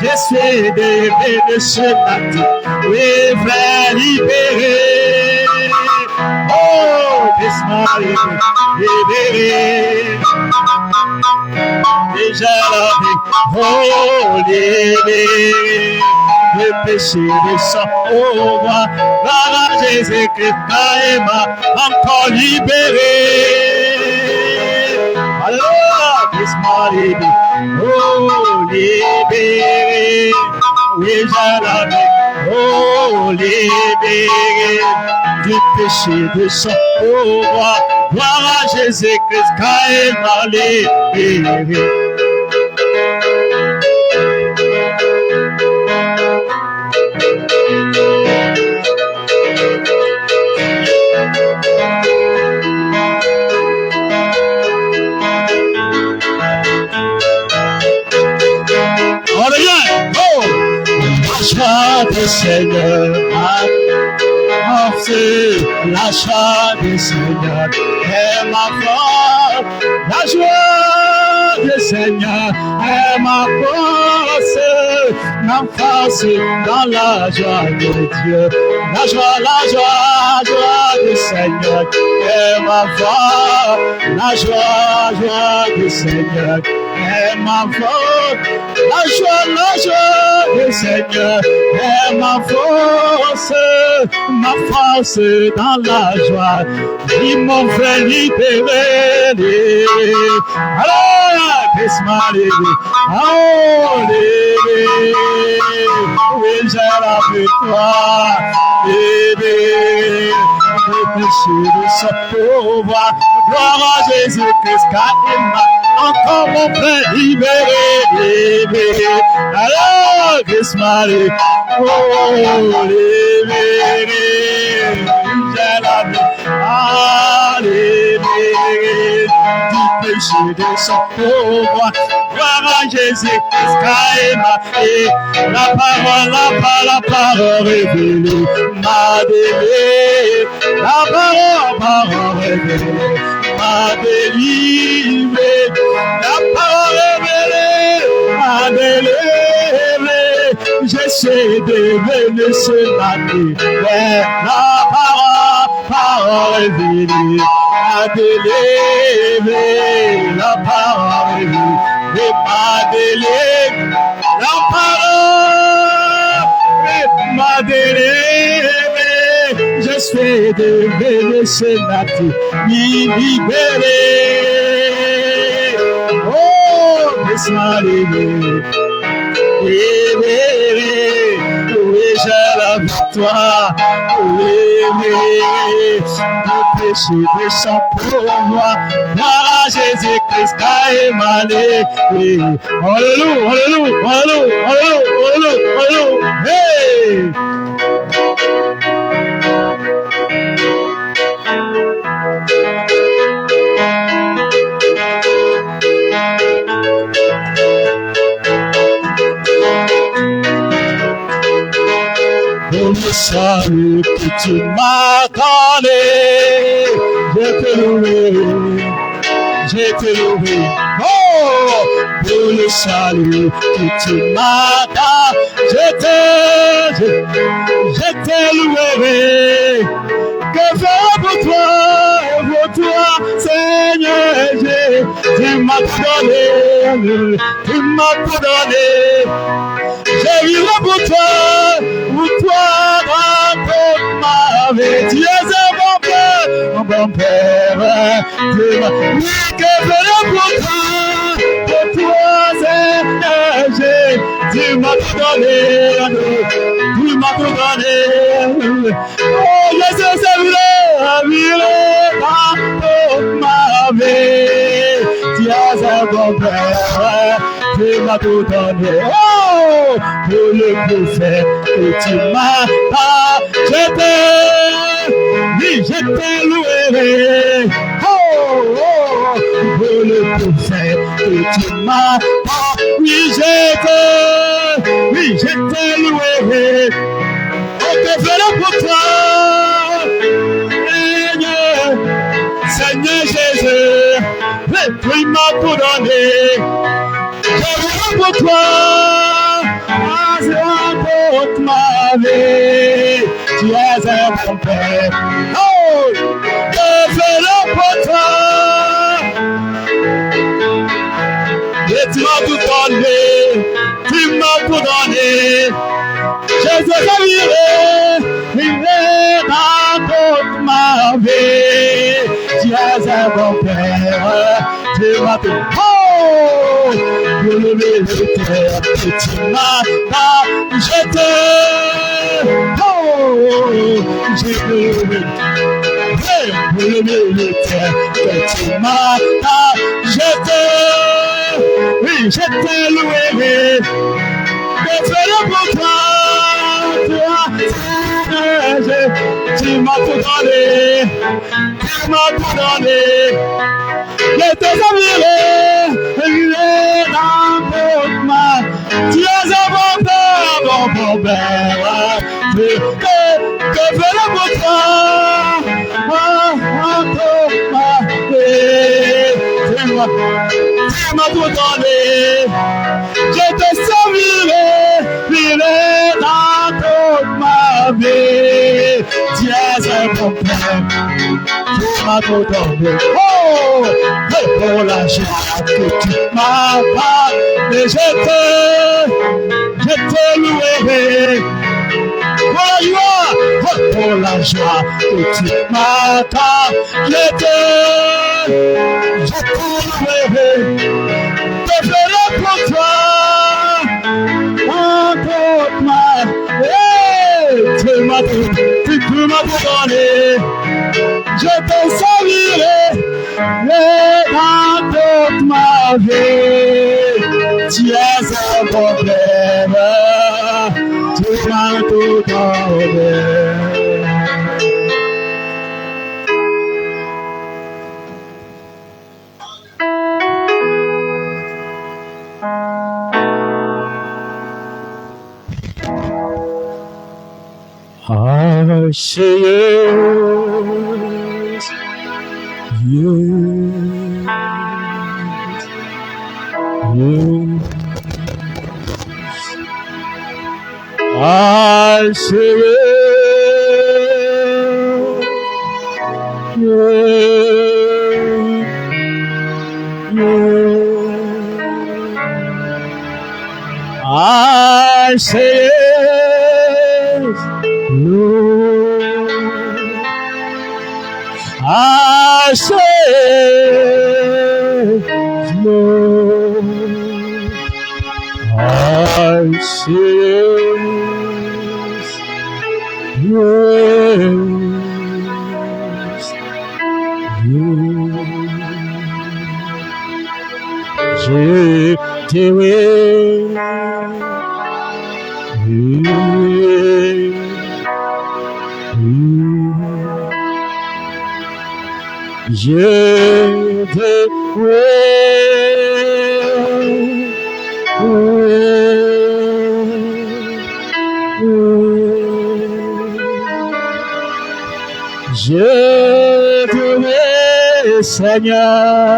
je suis devenu ce matin, oui, frère libéré. Oh, laisse-moi libéré. Déjà la vie, oh, libéré. Le péché de sang, oh, moi, là, Jésus-Christ, m'a encore libéré. Alors, laisse-moi libéré, oh, libéré. Oui, j'ai la oh, libéré du péché de sang, oh, moi, gloire à Jésus-Christ, car il m'a libéré. La joie du Seigneur, la joie du Seigneur est ma force. La joie du Seigneur est ma force dans la joie de Dieu. La joie du Seigneur est ma force. La joie du Seigneur est ma force. La joie du Seigneur est ma force dans la joie. Ils m'ont fait libérer. Alors, laisse-moi libérer. Oh, libérer. Oui, j'ai la victoire. Libérer. Le péché de son pouvoir. Gloire à Jésus-Christ, car il m'a encore mon frère libéré. Alors, laisse-moi libérer. Oh, libéré. J'ai la victoire. Libéré du péché de son pouvoir. Gloire à Jésus-Christ, car il m'a la parole révélée m'a délivré. La parole révélée m'a délivré. La parole révélée m'a délivré. Je suis devenu ce matin. La parole révélée m'a délivré. La parole révélée m'a délivré. La parole m'a délivré. Je suis devenu ce matin libéré. Oh, laisse-moi libérer. Libéré. Oui, j'ai la victoire. Libéré. Le péché de sang pour moi. Gloire à Jésus-Christ, car il m'a libéré. Alléluia, alléluia, alléluia, alléluia, alléluia. Hey! Pour le salut que tu m'as donné, je te louerai, je te louerai. Oh, pour le salut que tu m'as donné, je te louerai. Que faire pour toi, Seigneur, tu m'as donné, tu m'as tout donné. J'ai eu pour toi dans toute ma vie. Tu es un bon père, tu m'as oui, que faire pour toi, Seigneur, tu m'as tout donné, tu m'as tout donné. Oh, je suis servi dans toute ma vie. Tu es un bon père, tu m'as tout donné. Oh, pour le prophète que tu m'as je t'ai loué. Oh, oh, pour le prophète que tu m'as oui, je t'ai loué. Oh, que ferai pour toi, Seigneur Jésus, tu m'as tout donné. Je viens pour toi, toute ma vie, tu es un bon Père. Oh, je ferai pour toi. Et tu m'as tout donné, tu m'as tout donné. Je te servirai, vivrai dans toute ma vie. Tu es un bon Père, tu m'as tout donné. Oh, pour lever le terre, tu m'as pas jeté. Oh, j'ai levé pour lever le terre, tu m'as pas jeté. Oui, je t'ai loué, je ferai pour toi, tu m'as tout donné, tu m'as tout donné. Je te servirai, dans toute ma. Tu es un bon Père, bon Père. Que ferai pour toi, toute ma vie. Tu m'as tout donné. Je te servirai, vivrai dans toute ma vie. Tu es un bon Père. Tu m'as tout donné. Oh, et pour la joie que tu m'as pas, mais je te louerai. Pour la joie que tu m'as pas, je te louerai. Je ferai pour toi, toute ma vie. Tu m'as tout donné. Je te servirai dans toute ma vie. Tu es un bon Père, tu m'as tout donné. I say yes, yes, yes. I say yes, yes, yes. I say yes. Lord, I say, Lord, I say, yes, je dirai, je devrais, je devrais, Seigneur,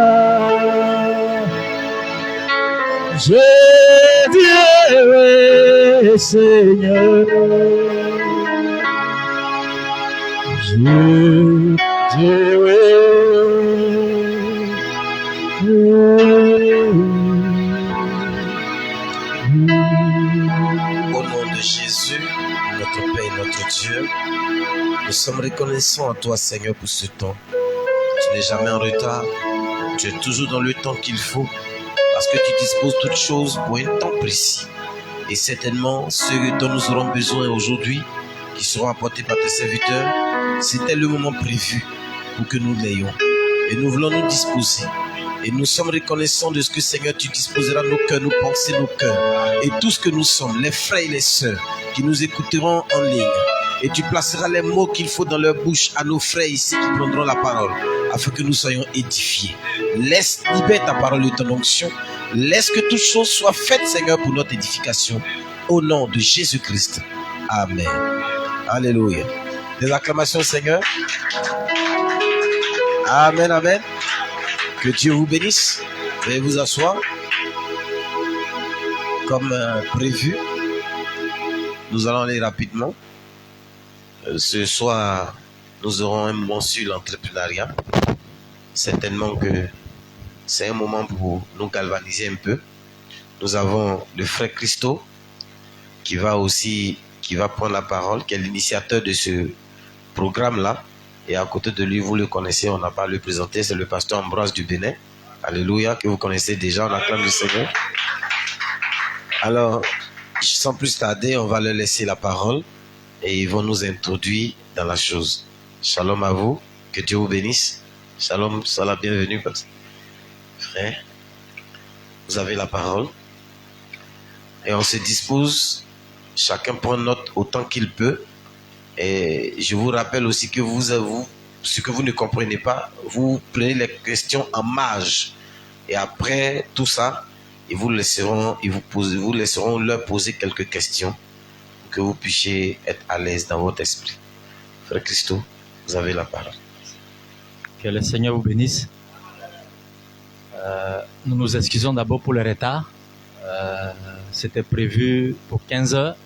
je dirai, Seigneur, je dirai. Au nom de Jésus, notre Père et notre Dieu, nous sommes reconnaissants à toi, Seigneur, pour ce temps. Tu n'es jamais en retard, tu es toujours dans le temps qu'il faut, parce que tu disposes toutes choses pour un temps précis. Et certainement, ceux dont nous aurons besoin aujourd'hui, qui seront apportés par tes serviteurs, c'était le moment prévu pour que nous l'ayons. Et nous voulons nous disposer. Et nous sommes reconnaissants de ce que, Seigneur, tu disposeras nos cœurs, nos pensées, nos cœurs. Et tout ce que nous sommes, les frères et les sœurs, qui nous écouteront en ligne. Et tu placeras les mots qu'il faut dans leur bouche à nos frères ici qui prendront la parole, afin que nous soyons édifiés. Laisse libérer ta parole et ton onction. Laisse que toutes choses soient faites, Seigneur, pour notre édification. Au nom de Jésus-Christ. Amen. Alléluia. Des acclamations, Seigneur. Amen, amen. Que Dieu vous bénisse. Veuillez vous asseoir. Comme prévu, nous allons aller rapidement. Ce soir, nous aurons un moment sur l'entrepreneuriat. Certainement que c'est un moment pour nous galvaniser un peu. Nous avons le frère Christo qui va prendre la parole, qui est l'initiateur de ce programme-là. Et à côté de lui, vous le connaissez, on n'a pas à le présenter, c'est le pasteur Ambroise du Bénin. Alléluia, que vous connaissez déjà, on acclame le Seigneur. Alors, sans plus tarder, on va leur laisser la parole et ils vont nous introduire dans la chose. Shalom à vous, que Dieu vous bénisse. Shalom, sois la bienvenue. Frère, vous avez la parole. Et on se dispose, chacun prend note autant qu'il peut. Et je vous rappelle aussi que ce que vous ne comprenez pas, vous prenez les questions en marge. Et après tout ça, ils vous laisseront leur poser quelques questions pour que vous puissiez être à l'aise dans votre esprit. Frère Christo, vous avez la parole. Que le Seigneur vous bénisse. Nous nous excusons d'abord pour le retard. C'était prévu pour 15 heures.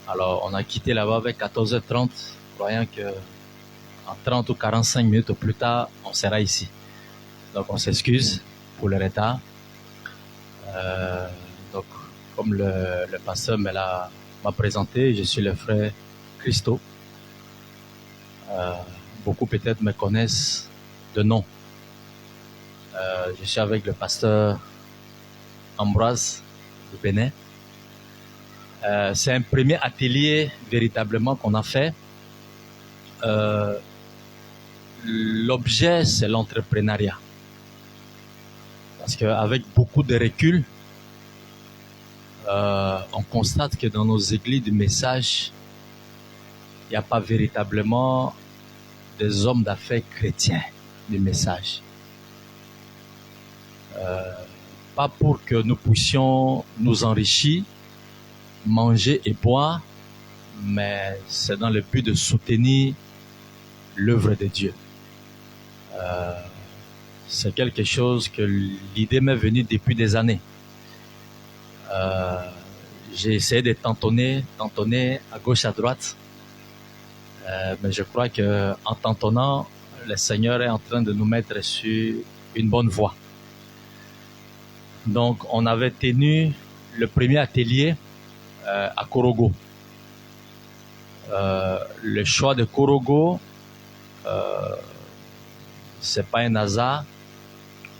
Alors, on a quitté là-bas avec 14h30, croyant que en 30 ou 45 minutes au plus tard, on sera ici. Donc, on s'excuse pour le retard. Donc, comme le pasteur m'a présenté, je suis le frère Christo. Beaucoup peut-être me connaissent de nom. Je suis avec le pasteur Ambroise du Bénin. C'est un premier atelier véritablement qu'on a fait. L'objet, c'est l'entrepreneuriat. Parce qu'avec beaucoup de recul, on constate que dans nos églises du message, il n'y a pas véritablement des hommes d'affaires chrétiens du message. Pas pour que nous puissions nous enrichir, manger et boire, mais c'est dans le but de soutenir l'œuvre de Dieu. C'est quelque chose que l'idée m'est venue depuis des années. J'ai essayé de tantonner à gauche, à droite, mais je crois que en tantonnant, le Seigneur est en train de nous mettre sur une bonne voie. Donc, on avait tenu le premier atelier à Korogo. Le choix de Korogo, c'est pas un hasard,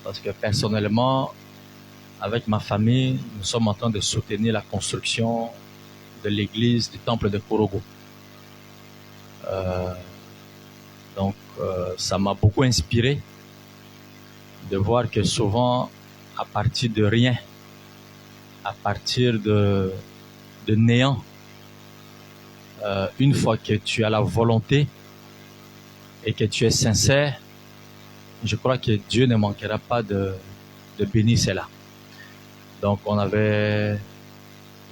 parce que personnellement, avec ma famille, nous sommes en train de soutenir la construction de l'église du temple de Korogo. Donc, ça m'a beaucoup inspiré de voir que souvent, à partir de rien, à partir de néant, une fois que tu as la volonté et que tu es sincère, je crois que Dieu ne manquera pas de bénir cela. Donc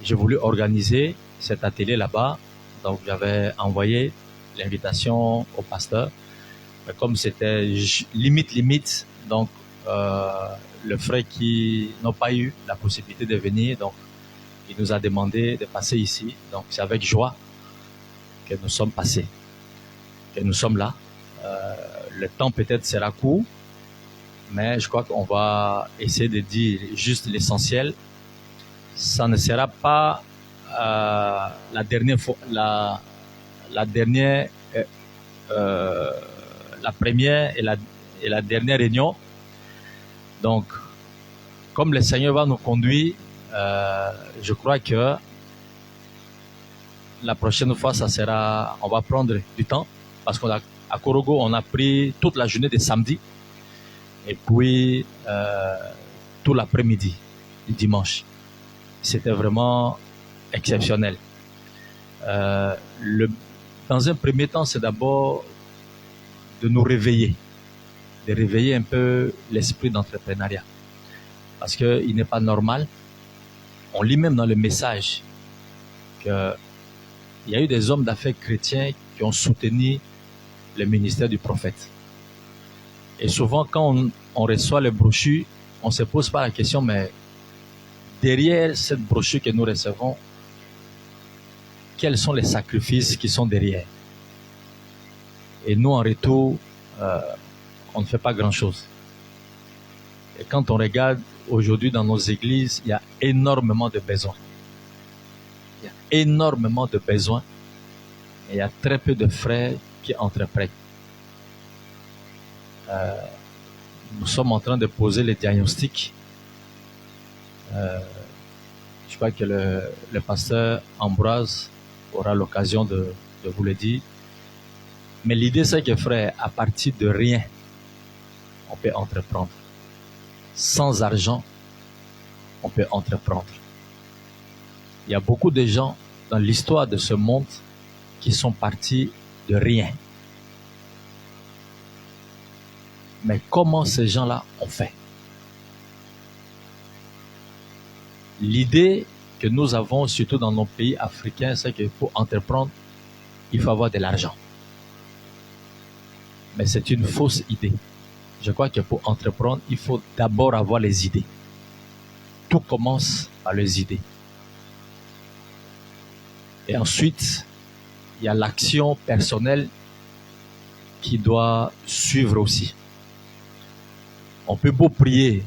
j'ai voulu organiser cet atelier là-bas, donc j'avais envoyé l'invitation au pasteur, mais comme c'était limite, donc le frère qui n'a pas eu la possibilité de venir, donc il nous a demandé de passer ici. Donc c'est avec joie que nous sommes passés, que nous sommes là. Le temps peut-être sera court, mais je crois qu'on va essayer de dire juste l'essentiel. Ça ne sera pas la première et la dernière réunion. Donc, comme le Seigneur va nous conduire, je crois que la prochaine fois, on va prendre du temps, parce qu'à Korogo, on a pris toute la journée de samedi, et puis tout l'après-midi du dimanche. C'était vraiment exceptionnel. Dans un premier temps, c'est d'abord de nous réveiller, de réveiller un peu l'esprit d'entrepreneuriat. Parce qu'il n'est pas normal, on lit même dans le message qu'il y a eu des hommes d'affaires chrétiens qui ont soutenu le ministère du prophète. Et souvent, quand on reçoit les brochures, on se pose pas la question, mais derrière cette brochure que nous recevons, quels sont les sacrifices qui sont derrière. Et nous, en retour, on ne fait pas grand-chose. Et quand on regarde aujourd'hui dans nos églises, il y a énormément de besoins. Il y a énormément de besoins. Et il y a très peu de frères qui entreprennent. Nous sommes en train de poser les diagnostics. Je crois que le pasteur Ambroise aura l'occasion de vous le dire. Mais l'idée, c'est que, frère, à partir de rien, on peut entreprendre. Sans argent, on peut entreprendre. Il y a beaucoup de gens dans l'histoire de ce monde qui sont partis de rien. Mais comment ces gens-là ont fait? L'idée que nous avons, surtout dans nos pays africains, c'est que pour entreprendre, il faut avoir de l'argent. Mais c'est une fausse idée. Je crois que pour entreprendre, il faut d'abord avoir les idées. Tout commence par les idées. Et ensuite, il y a l'action personnelle qui doit suivre aussi. On peut beau prier,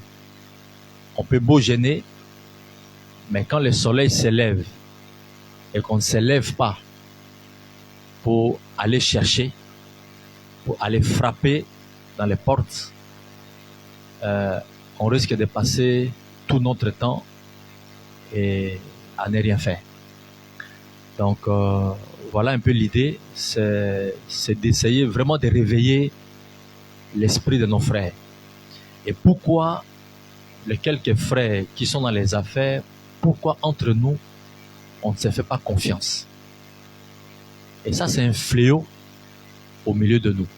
on peut beau gêner, mais quand le soleil s'élève et qu'on ne s'élève pas pour aller chercher, pour aller frapper dans les portes, on risque de passer tout notre temps et à ne rien faire. Donc voilà un peu l'idée, c'est d'essayer vraiment de réveiller l'esprit de nos frères. Et pourquoi les quelques frères qui sont dans les affaires, pourquoi entre nous, on ne se fait pas confiance? Et ça, c'est un fléau au milieu de nous.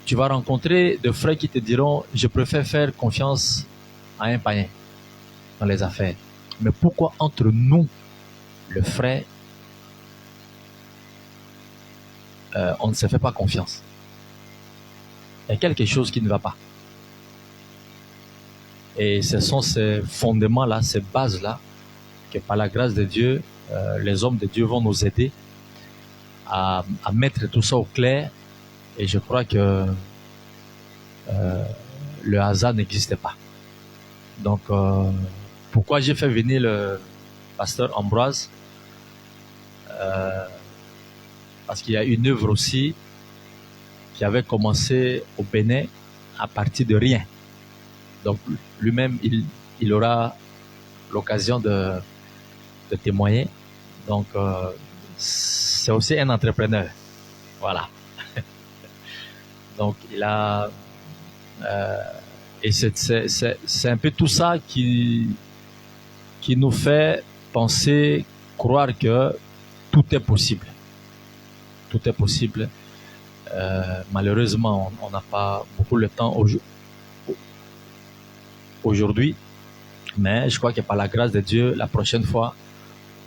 Tu vas rencontrer des frères qui te diront, je préfère faire confiance à un païen dans les affaires. Mais pourquoi entre nous, le frère, on ne se fait pas confiance? Il y a quelque chose qui ne va pas. Et ce sont ces fondements-là, ces bases-là, que par la grâce de Dieu, les hommes de Dieu vont nous aider à mettre tout ça au clair. Et je crois que le hasard n'existe pas. Donc, pourquoi j'ai fait venir le pasteur Ambroise? Parce qu'il y a une œuvre aussi qui avait commencé au Bénin à partir de rien. Donc, lui-même, il aura l'occasion de témoigner. Donc, c'est aussi un entrepreneur. Voilà. Donc, il a... et c'est un peu tout ça qui nous fait penser, croire que tout est possible. Tout est possible. Malheureusement, on n'a pas beaucoup le temps aujourd'hui. Mais je crois que par la grâce de Dieu, la prochaine fois,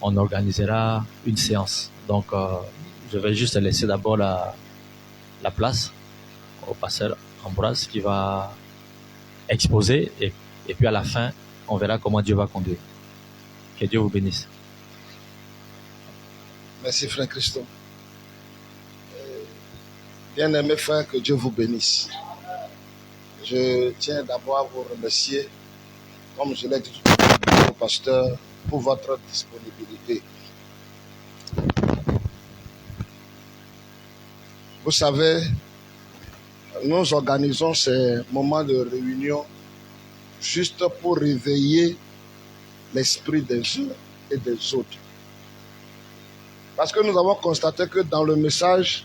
on organisera une séance. Donc, je vais juste laisser d'abord la place au pasteur Ambroise qui va exposer et puis à la fin, on verra comment Dieu va conduire. Que Dieu vous bénisse. Merci frère Christo. Bien-aimé frère, que Dieu vous bénisse. Je tiens d'abord à vous remercier, comme je l'ai dit tout à l'heure au pasteur, pour votre disponibilité. Vous savez, nous organisons ces moments de réunion juste pour réveiller l'esprit des uns et des autres. Parce que nous avons constaté que dans le message,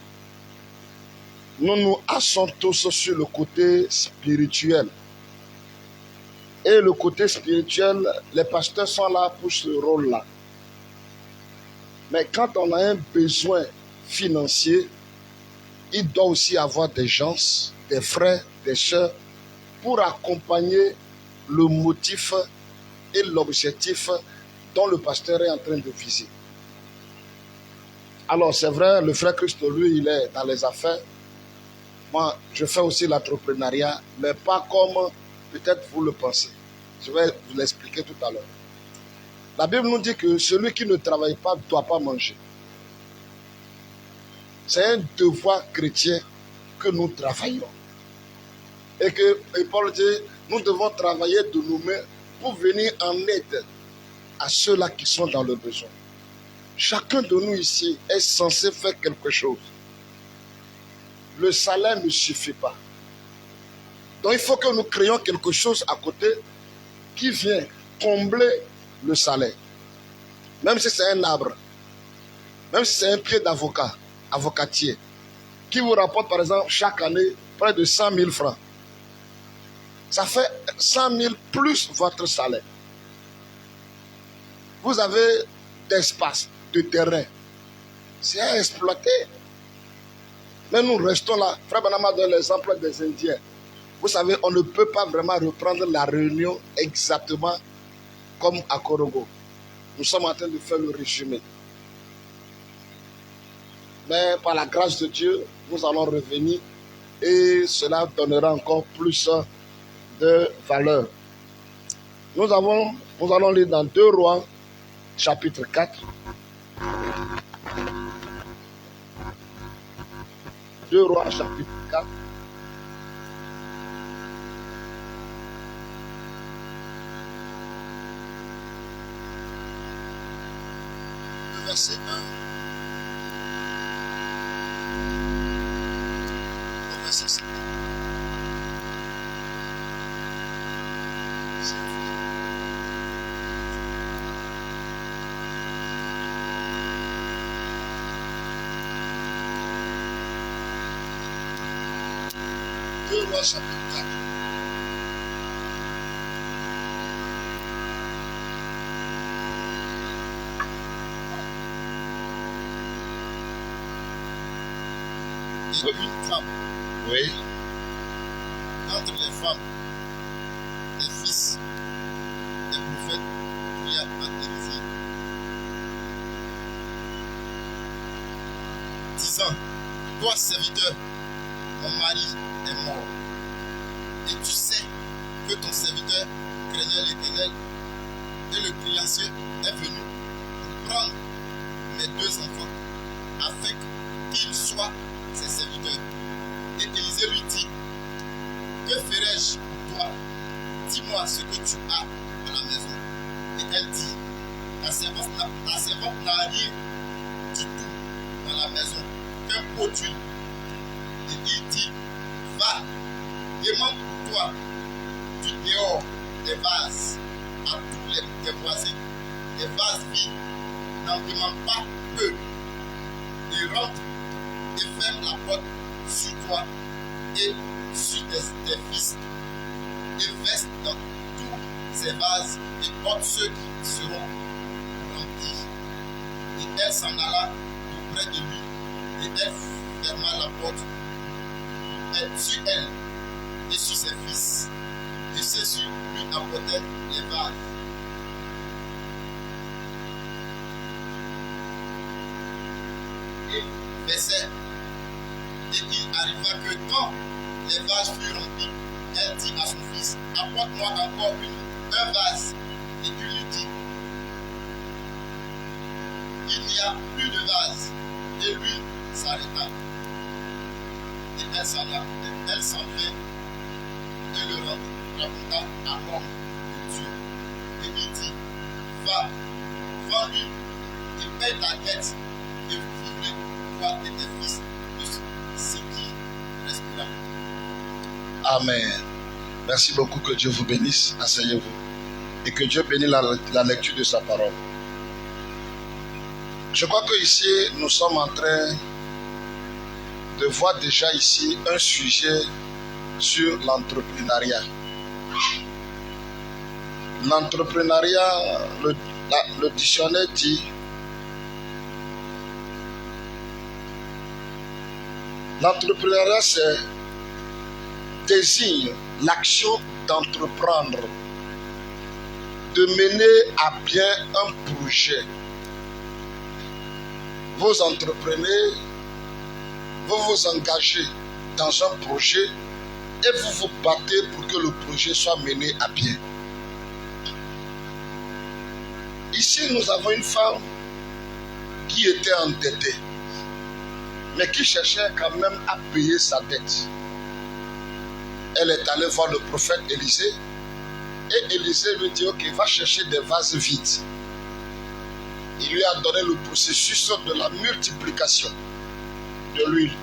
nous nous assons tous sur le côté spirituel. Et le côté spirituel, les pasteurs sont là pour ce rôle-là. Mais quand on a un besoin financier, il doit aussi avoir des gens, des frères, des sœurs, pour accompagner le motif et l'objectif dont le pasteur est en train de viser. Alors c'est vrai, le frère Christo, lui, il est dans les affaires. Moi, je fais aussi l'entrepreneuriat, mais pas comme peut-être vous le pensez. Je vais vous l'expliquer tout à l'heure. La Bible nous dit que celui qui ne travaille pas ne doit pas manger. C'est un devoir chrétien que nous travaillons. Et Paul dit, nous devons travailler de nous-mêmes pour venir en aide à ceux-là qui sont dans le besoin. Chacun de nous ici est censé faire quelque chose. Le salaire ne suffit pas. Donc il faut que nous créions quelque chose à côté qui vient combler le salaire. Même si c'est un arbre, même si c'est un pied d'avocat, avocatier, qui vous rapporte par exemple chaque année près de 100 000 francs. Ça fait 100 000 plus votre salaire. Vous avez d'espace, de terrain. C'est à exploiter. Mais nous restons là. Frère Banama donne l'exemple des Indiens. Vous savez, on ne peut pas vraiment reprendre la réunion exactement comme à Korogo. Nous sommes en train de faire le résumé. Mais par la grâce de Dieu, nous allons revenir et cela donnera encore plus de valeur. Nous allons lire dans 2 Rois, chapitre 4. 2 Rois, chapitre 4. Le verset 1. Le verset 7. Chapitre 4. Et une femme, oui, entre les femmes, les fils des prophètes, pria à Élisée, disant, toi serviteur, mon mari est mort. Et tu sais que ton serviteur craignait l'Éternel et le créancier est venu pour prendre mes 2 enfants afin qu'ils soient ses serviteurs. Et Élisée lui dit, que ferai-je pour toi? Dis-moi ce que tu as à la maison. Et elle dit, ta servante n'a rien du tout dans la maison qu'un pot d'huile. Et il dit, va, demande pour toi du dehors des vases à tous tes voisins, des vases vides. N'en demande pas peu. Et rentre et ferme la porte sur toi et sur tes fils. Et verse dans tous ces vases et porte ceux qui seront remplis. Et elle s'en alla auprès de lui et elle ferma la porte. Sur elle et sur ses fils, et ceux-ci lui apportaient les vases. Et verset. Et il arriva que quand les vases furent remplis, elle dit à son fils, apporte-moi encore un vase. Et il lui dit, il n'y a plus de vase. Et lui s'arrêta. Et elle s'en vient et le raconta à l'homme de Dieu. Et il dit, va, vends-lui et paye ta dette et vous vivrez, toi et tes fils, de ce qui restera. Amen. Merci beaucoup, que Dieu vous bénisse. Asseyez-vous. Et que Dieu bénisse la lecture de sa parole. Je crois que ici, nous sommes en train de voir déjà ici un sujet sur l'entrepreneuriat. L'entrepreneuriat, le dictionnaire dit l'entrepreneuriat, désigne l'action d'entreprendre, de mener à bien un projet. Vous entreprenez, vous vous engagez dans un projet et vous vous battez pour que le projet soit mené à bien. Ici, nous avons une femme qui était endettée, mais qui cherchait quand même à payer sa dette. Elle est allée voir le prophète Élisée, et Élisée lui dit, ok, va chercher des vases vides. Il lui a donné le processus de la multiplication de l'huile.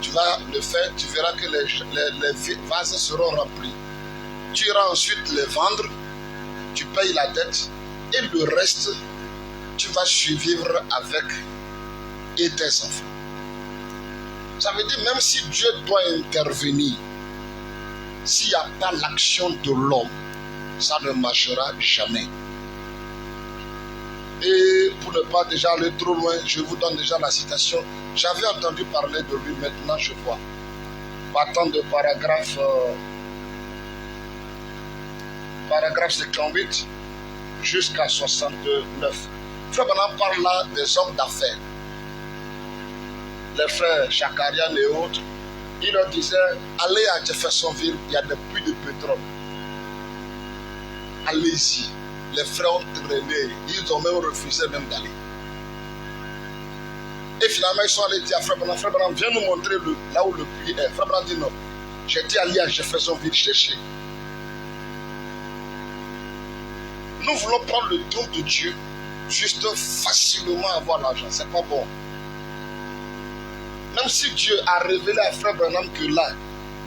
Tu vas le faire, tu verras que les vases seront remplis. Tu iras ensuite les vendre, tu payes la dette, et le reste, tu vas survivre avec et tes enfants. Ça veut dire, même si Dieu doit intervenir, s'il n'y a pas l'action de l'homme, ça ne marchera jamais. Et pour ne pas déjà aller trop loin, je vous donne déjà la citation. J'avais entendu parler de lui, maintenant je vois. Partant de paragraphe 58 jusqu'à 69. Frère Branham parle là des hommes d'affaires. Les frères Chakarian et autres, il leur disait, allez à Jeffersonville, il y a des puits de pétrole. Allez-y. Les frères ont traîné, ils ont même refusé même d'aller. Et finalement, ils sont allés dire à Frère Branham, viens nous montrer là où le puits est. Frère Branham dit non, j'étais allé à Jeffersonville chercher. Nous voulons prendre le don de Dieu, juste facilement avoir l'argent, c'est pas bon. Même si Dieu a révélé à Frère Branham que là,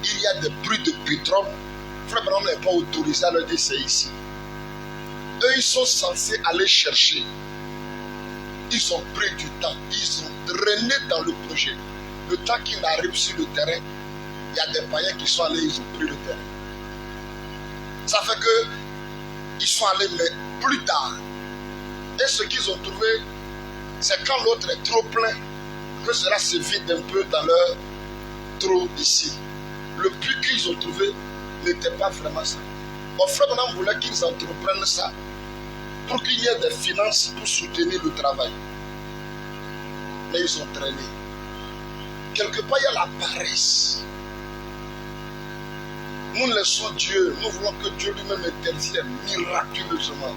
il y a des puits de pétrole, Frère Branham n'est pas autorisé à leur dire c'est ici. Eux, ils sont censés aller chercher. Ils ont pris du temps. Ils ont drainé dans le projet. Le temps qu'ils arrivent sur le terrain, il y a des païens qui sont allés, ils ont pris le terrain. Ça fait que ils sont allés, mais plus tard. Et ce qu'ils ont trouvé, c'est quand l'autre est trop plein, que cela se vide un peu dans leur trou ici. Le puits qu'ils ont trouvé n'était pas vraiment ça. Mon frère Branham voulait qu'ils entreprennent ça pour qu'il y ait des finances pour soutenir le travail. Mais ils ont traîné. Quelque part, il y a la paresse. Nous laissons Dieu, nous voulons que Dieu lui-même intervienne miraculeusement.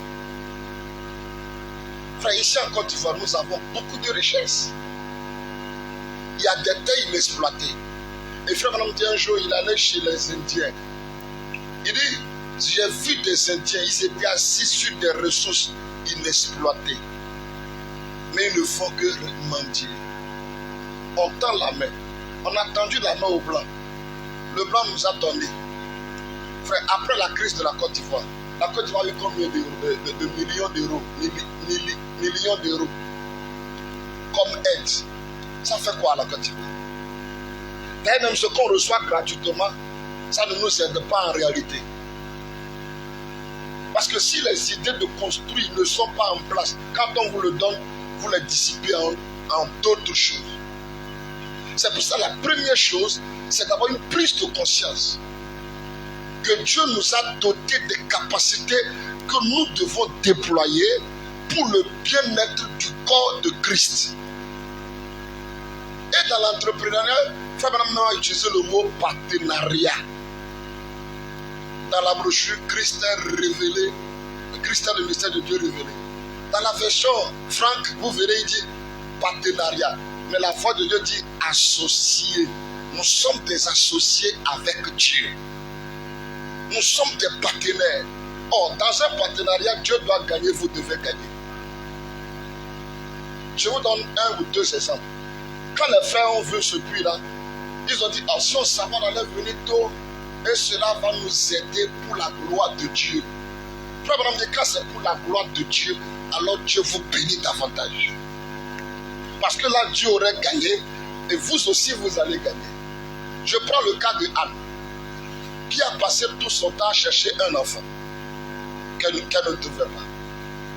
Frère, ici en Côte d'Ivoire, nous avons beaucoup de richesses. Il y a des terres inexploitées. Et frère Branham dit un jour, il allait chez les Indiens. Il dit, j'ai vu des Indiens, ils étaient assis sur des ressources inexploitées. Mais ils ne font que mentir. On tend la main. On a tendu la main au blanc. Le blanc nous a donné. Frère, après la crise de la Côte d'Ivoire, la Côte d'Ivoire a eu combien de millions d'euros, millions d'euros comme aide. Ça fait quoi à la Côte d'Ivoire? D'ailleurs, même ce qu'on reçoit gratuitement, ça ne nous aide pas en réalité. Parce que si les idées de construire ne sont pas en place, quand on vous le donne, vous les dissipez en d'autres choses. C'est pour ça la première chose, c'est d'avoir une prise de conscience que Dieu nous a doté des capacités que nous devons déployer pour le bien-être du corps de Christ. Et dans l'entrepreneuriat, Frère Branham a utilisé le mot partenariat. Dans la brochure Christ est révélé, Christ est le mystère de Dieu révélé. Dans la version Franck, vous verrez, il dit partenariat. Mais la voix de Dieu dit associé. Nous sommes des associés avec Dieu. Nous sommes des partenaires. Or, dans un partenariat, Dieu doit gagner, vous devez gagner. Je vous donne un ou deux exemples. Quand les frères ont vu ce puits-là, ils ont dit, oh, si on savait, on allait venir tôt, et cela va nous aider pour la gloire de Dieu. Frère Branham dit, quand c'est pour la gloire de Dieu, alors Dieu vous bénit davantage. Parce que là, Dieu aurait gagné, et vous aussi, vous allez gagner. Je prends le cas de Anne, qui a passé tout son temps à chercher un enfant qu'elle ne trouvait pas.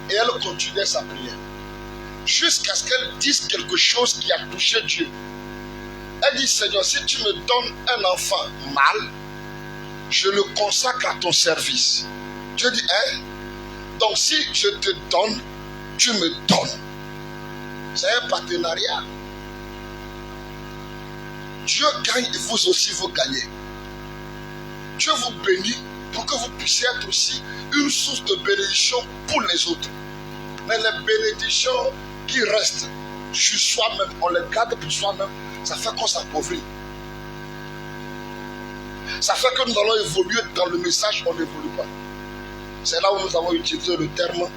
Et elle continuait sa prière. Jusqu'à ce qu'elle dise quelque chose qui a touché Dieu. Elle dit, Seigneur, si tu me donnes un enfant mâle, je le consacre à ton service. Dieu dit, hein? Donc si je te donne, tu me donnes. C'est un partenariat. Dieu gagne et vous aussi vous gagnez. Dieu vous bénit pour que vous puissiez être aussi une source de bénédiction pour les autres. Mais les bénédictions qui restent sur soi-même, on les garde pour soi-même, ça fait qu'on s'appauvrit. Ça fait que nous allons évoluer dans le message, on n'évolue pas. C'est là où nous avons utilisé le terme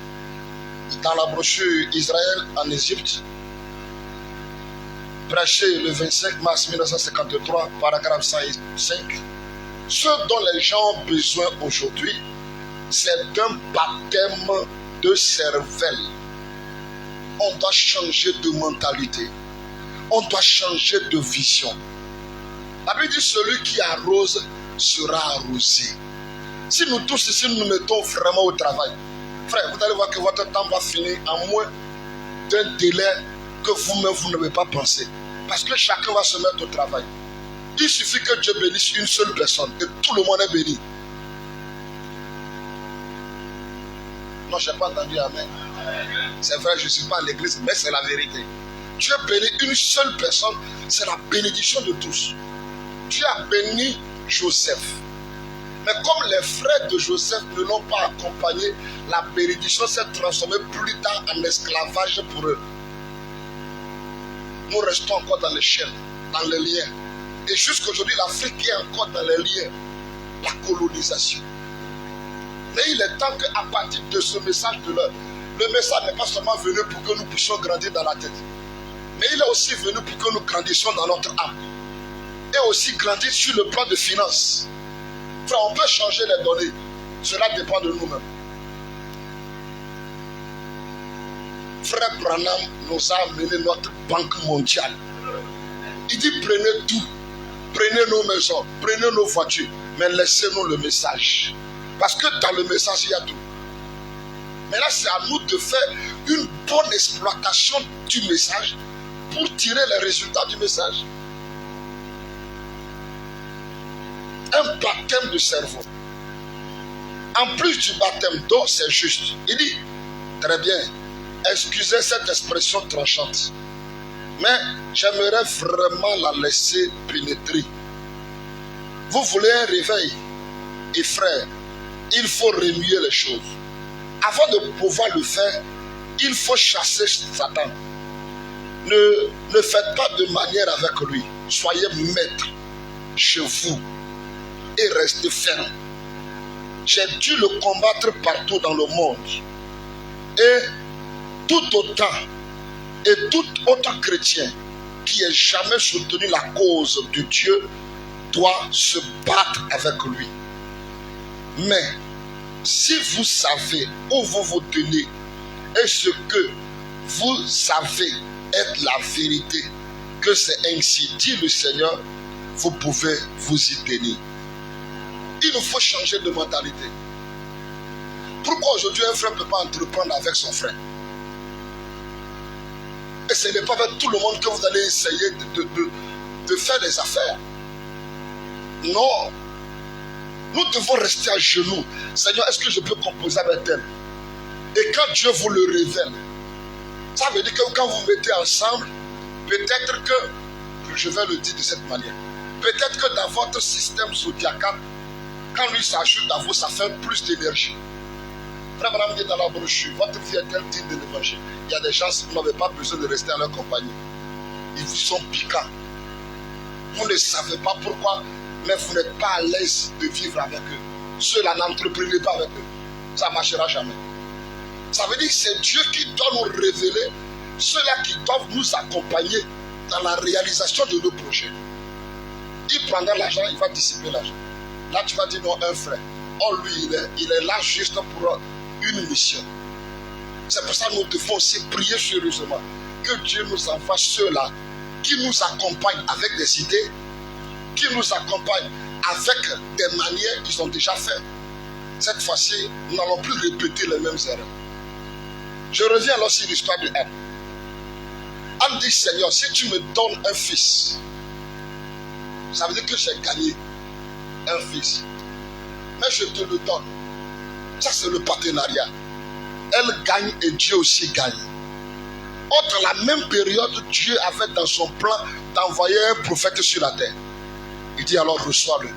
dans la brochure Israël en Égypte, prêché le 25 mars 1953, paragraphe 105. Ce dont les gens ont besoin aujourd'hui, c'est d'un baptême de cervelle. On doit changer de mentalité. On doit changer de vision. La Bible dit, celui qui arrose sera arrosé. Si nous tous ici nous mettons vraiment au travail, frère, vous allez voir que votre temps va finir en moins d'un délai que vous-même vous n'avez pas pensé. Parce que chacun va se mettre au travail. Il suffit que Dieu bénisse une seule personne et tout le monde est béni. Non, je n'ai pas entendu amen. C'est vrai, je ne suis pas à l'église, mais c'est la vérité. Dieu bénit une seule personne, c'est la bénédiction de tous. Dieu a béni Joseph. Mais comme les frères de Joseph ne l'ont pas accompagné, la bénédiction s'est transformée plus tard en esclavage pour eux. Nous restons encore dans les chaînes, dans les liens. Et jusqu'aujourd'hui, l'Afrique est encore dans les liens. La colonisation. Mais il est temps qu'à partir de ce message de l'heure, le message n'est pas seulement venu pour que nous puissions grandir dans la tête. Mais il est aussi venu pour que nous grandissions dans notre âme. Et aussi grandir sur le plan de finances. Frère, on peut changer les données. Cela dépend de nous-mêmes. Frère Branham nous a amené notre banque mondiale. Il dit prenez tout. Prenez nos maisons, prenez nos voitures, mais laissez-nous le message. Parce que dans le message, il y a tout. Mais là, c'est à nous de faire une bonne exploitation du message pour tirer les résultats du message. Un baptême de cerveau. En plus du baptême d'eau, c'est juste. Il dit, très bien, excusez cette expression tranchante, mais j'aimerais vraiment la laisser pénétrer. Vous voulez un réveil, et frère, il faut remuer les choses. Avant de pouvoir le faire, il faut chasser Satan. Ne faites pas de manière avec lui. Soyez maître chez vous et restez ferme. J'ai dû le combattre partout dans le monde. Et tout autant et tout autre chrétien qui ait jamais soutenu la cause de Dieu doit se battre avec lui. Mais si vous savez où vous vous tenez et ce que vous savez être la vérité, que c'est ainsi dit le Seigneur, vous pouvez vous y tenir. Il nous faut changer de mentalité. Pourquoi aujourd'hui un frère ne peut pas entreprendre avec son frère? Et ce n'est pas avec tout le monde que vous allez essayer de faire des affaires. Non. Nous devons rester à genoux. Seigneur, est-ce que je peux composer avec elle? Et quand Dieu vous le révèle, ça veut dire que quand vous mettez ensemble, peut-être que, je vais le dire de cette manière, peut-être que dans votre système zodiacal, quand lui s'ajoute à vous, ça fait plus d'énergie. Frère Branham dit dans la brochure, votre vie est-elle digne de l'évangile? Il y a des gens qui n'avaient pas besoin de rester à leur compagnie. Ils vous sont piquants. Vous ne savez pas pourquoi, mais vous n'êtes pas à l'aise de vivre avec eux. Ceux-là, n'entreprenez pas avec eux. Ça ne marchera jamais. Ça veut dire que c'est Dieu qui doit nous révéler ceux-là qui doivent nous accompagner dans la réalisation de nos projets. Il prendra l'argent, il va dissiper l'argent. Là, tu vas dire non, un frère. Oh, lui, il est là juste pour une mission. C'est pour ça que nous devons aussi prier sérieusement que Dieu nous envoie ceux-là qui nous accompagnent avec des idées, qui nous accompagnent avec des manières qu'ils ont déjà fait. Cette fois-ci, nous n'allons plus répéter les mêmes erreurs. Je reviens alors sur l'histoire de Anne. Anne dit, Seigneur, si tu me donnes un fils, ça veut dire que j'ai gagné un fils. Mais je te le donne. Ça, c'est le partenariat. Elle gagne et Dieu aussi gagne. Entre la même période, Dieu avait dans son plan d'envoyer un prophète sur la terre. Il dit alors, reçois-le.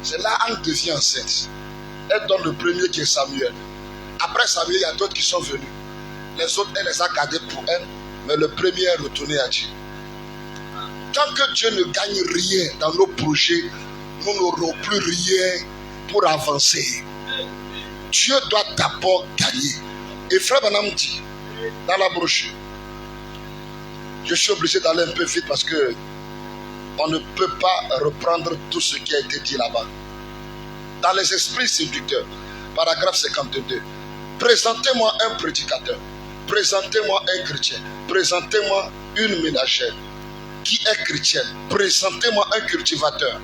C'est là Anne devient enceinte. Elle donne le premier qui est Samuel. Après Samuel, il y a d'autres qui sont venus. Les autres, elle les a gardés pour elle, mais le premier est retourné à Dieu. Tant que Dieu ne gagne rien dans nos projets, nous n'aurons plus rien pour avancer. Dieu doit d'abord gagner. Et Frère Branham dit, dans la brochure, je suis obligé d'aller un peu vite parce que on ne peut pas reprendre tout ce qui a été dit là-bas. Dans les esprits séducteurs, paragraphe 52, présentez-moi un prédicateur, présentez-moi un chrétien, présentez-moi une ménagère qui est chrétienne, présentez-moi un cultivateur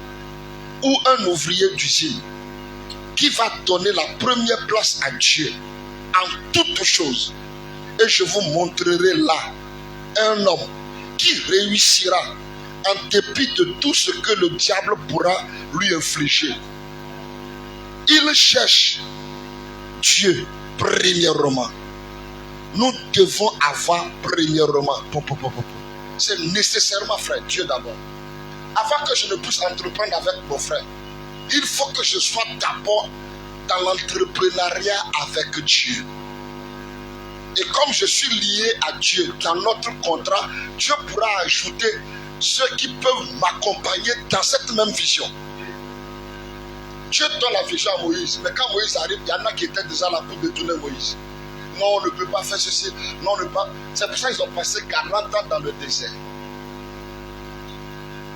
ou un ouvrier d'usine qui va donner la première place à Dieu en toutes choses. Et je vous montrerai là un homme qui réussira en dépit de tout ce que le diable pourra lui infliger. Il cherche Dieu premièrement. Nous devons avoir premièrement. C'est nécessairement, frère, Dieu d'abord. Avant que je ne puisse entreprendre avec mon frère, il faut que je sois d'abord dans l'entrepreneuriat avec Dieu. Et comme je suis lié à Dieu dans notre contrat, Dieu pourra ajouter ceux qui peuvent m'accompagner dans cette même vision. Dieu donne la vision à Moïse, mais quand Moïse arrive, il y en a qui étaient déjà là pour détourner Moïse. Non, on ne peut pas faire ceci. Non, on ne peut pas. C'est pour ça qu'ils ont passé 40 ans dans le désert.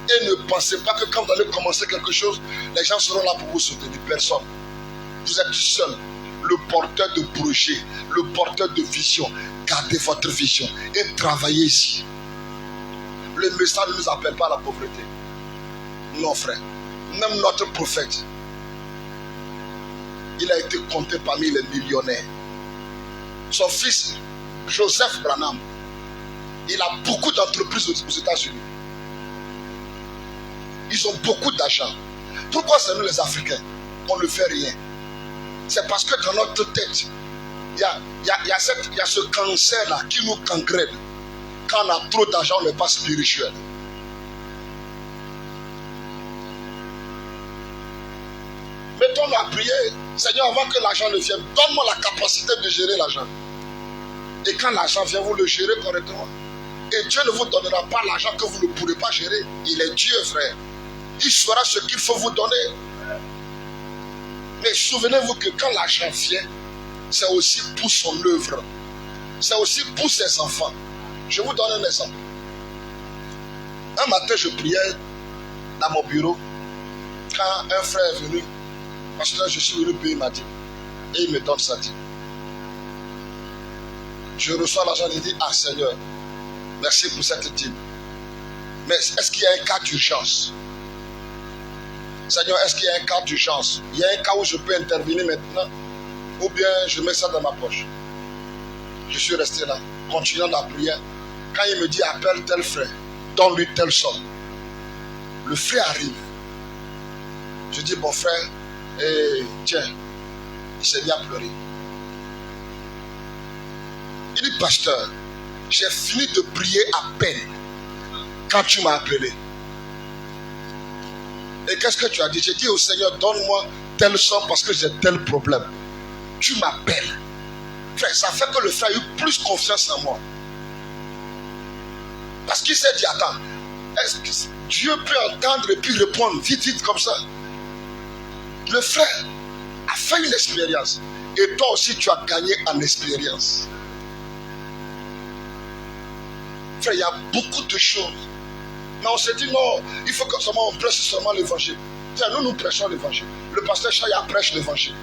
Et ne pensez pas que quand vous allez commencer quelque chose, les gens seront là pour vous soutenir. Personne. Vous êtes seul. Le porteur de projet, le porteur de vision. Gardez votre vision et travaillez ici. Le message ne nous appelle pas à la pauvreté. Non, frère. Même notre prophète, il a été compté parmi les millionnaires. Son fils, Joseph Branham, il a beaucoup d'entreprises aux États-Unis. Ils ont beaucoup d'argent. Pourquoi c'est nous les Africains, on ne fait rien? C'est parce que dans notre tête, il y a ce cancer-là qui nous gangrène. Quand on a trop d'argent, on n'est pas spirituel. Mettons-nous à prier. Seigneur, avant que l'argent ne vienne, donne-moi la capacité de gérer l'argent. Et quand l'argent vient, vous le gérez correctement. Et Dieu ne vous donnera pas l'argent que vous ne pourrez pas gérer. Il est Dieu, frère. Il fera ce qu'il faut vous donner. Mais souvenez-vous que quand l'argent vient, c'est aussi pour son œuvre. C'est aussi pour ses enfants. Je vous donne un exemple. Un matin, je priais dans mon bureau. Quand un frère est venu, parce que je suis venu payer ma dîme. Et il me donne sa dîme. Je reçois l'argent et je dis, ah Seigneur, merci pour cette dîme. Mais est-ce qu'il y a un cas d'urgence? Seigneur, est-ce qu'il y a un cas d'urgence? Il y a un cas où je peux intervenir maintenant? Ou bien je mets ça dans ma poche? Je suis resté là, continuant la prière. Quand il me dit, appelle tel frère, donne-lui telle somme. Le frère arrive. Je dis, bon frère, tiens, il s'est mis à pleurer. Il dit, pasteur, j'ai fini de prier à peine quand tu m'as appelé. Et qu'est-ce que tu as dit? J'ai dit au Seigneur, donne-moi telle somme parce que j'ai tel problème. Tu m'appelles. Frère, ça fait que le frère a eu plus confiance en moi. Parce qu'il s'est dit, attends, est-ce que Dieu peut entendre et puis répondre vite, vite comme ça? Le frère a fait une expérience. Et toi aussi, tu as gagné en expérience. Frère, il y a beaucoup de choses. Mais on s'est dit, non, il faut que seulement on prêche seulement l'évangile. Tiens, nous prêchons l'évangile. Le pasteur Chaya prêche l'évangile.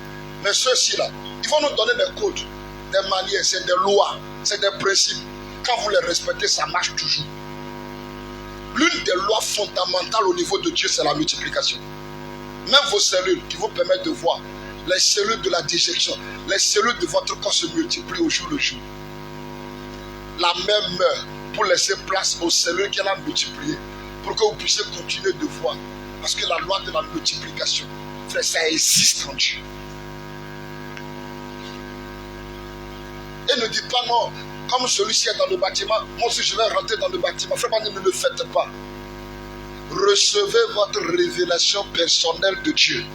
Mais ceux-ci-là, ils vont nous donner des codes, des manières, c'est des lois, c'est des principes. Quand vous les respectez, ça marche toujours. L'une des lois fondamentales au niveau de Dieu, c'est la multiplication. Même vos cellules qui vous permettent de voir, les cellules de la digestion, les cellules de votre corps se multiplient au jour le jour. La même meurt pour laisser place aux cellules qu'elle a multipliées, pour que vous puissiez continuer de voir. Parce que la loi de la multiplication, frère, ça existe en Dieu. Et ne dites pas non, comme celui-ci est dans le bâtiment, moi aussi je vais rentrer dans le bâtiment. Frère, ne le faites pas. Recevez votre révélation personnelle de Dieu.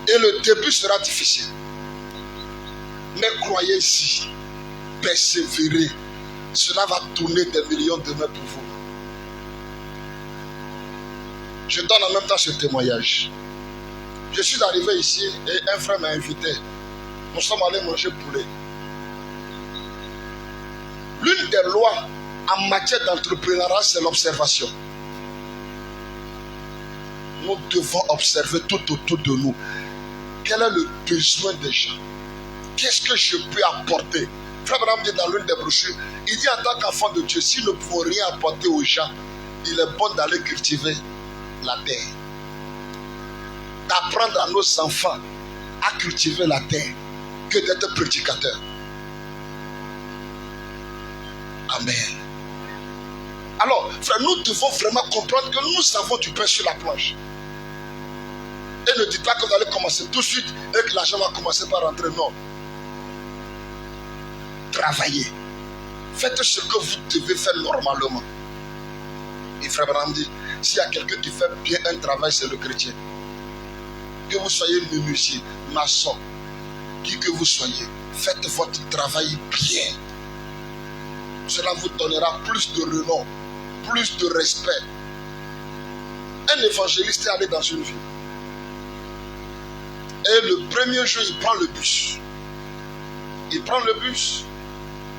Et le début sera difficile. Mais croyez ici, persévérez. Cela va tourner des millions de mains pour vous. Je donne en même temps ce témoignage. Je suis arrivé ici et un frère m'a invité. Nous sommes allés manger poulet. L'une des lois en matière d'entrepreneuriat, c'est l'observation. Nous devons observer tout autour de nous. Quel est le besoin des gens? Qu'est-ce que je peux apporter? Frère Branham dit dans l'une des brochures, il dit en tant qu'enfant de Dieu, si nous ne pouvons rien apporter aux gens, il est bon d'aller cultiver la terre. D'apprendre à nos enfants à cultiver la terre que d'être prédicateurs. Amen. Alors, frère, nous devons vraiment comprendre que nous avons du pain sur la planche. Et ne dites pas que vous allez commencer tout de suite et que l'argent va commencer par rentrer. Non. Travaillez. Faites ce que vous devez faire normalement. Et frère Branham dit, s'il y a quelqu'un qui fait bien un travail, c'est le chrétien. Que vous soyez menuisier, maçon, qui que vous soyez, faites votre travail bien. Cela vous donnera plus de renom, plus de respect. Un évangéliste est allé dans une ville. Et le premier jour, il prend le bus. Il prend le bus.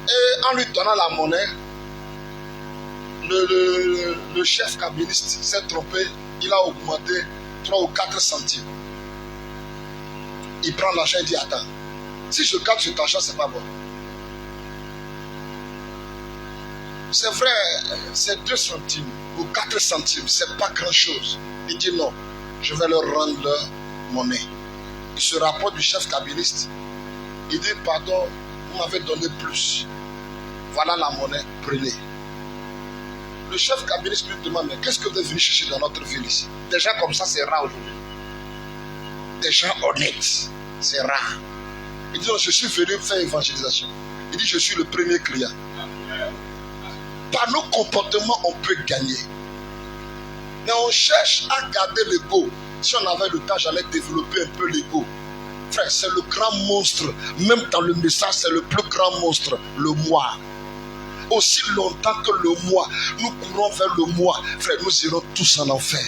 Et en lui donnant la monnaie, le chef cabiniste s'est trompé. Il a augmenté 3 ou 4 centimes. Il prend l'argent et dit, attends, si je garde cet argent, c'est pas bon. C'est vrai, c'est 2 centimes ou 4 centimes, c'est pas grand chose. Il dit non, je vais leur rendre leur monnaie. Il se rapporte du chef cabiniste. Il dit, pardon, vous m'avez donné plus. Voilà la monnaie, prenez. Le chef cabiniste lui demande, mais qu'est-ce que vous êtes venu chercher dans notre ville ici? Des gens comme ça, c'est rare aujourd'hui. Des gens honnêtes, c'est rare. Il dit, non, je suis venu faire évangélisation. Il dit, je suis le premier client. Par nos comportements, on peut gagner. Mais on cherche à garder l'ego. Si on avait le temps, j'allais développer un peu l'ego. Frère, c'est le grand monstre. Même dans le message, c'est le plus grand monstre, le moi. Aussi longtemps que le moi, nous courons vers le moi, frère, nous irons tous en enfer.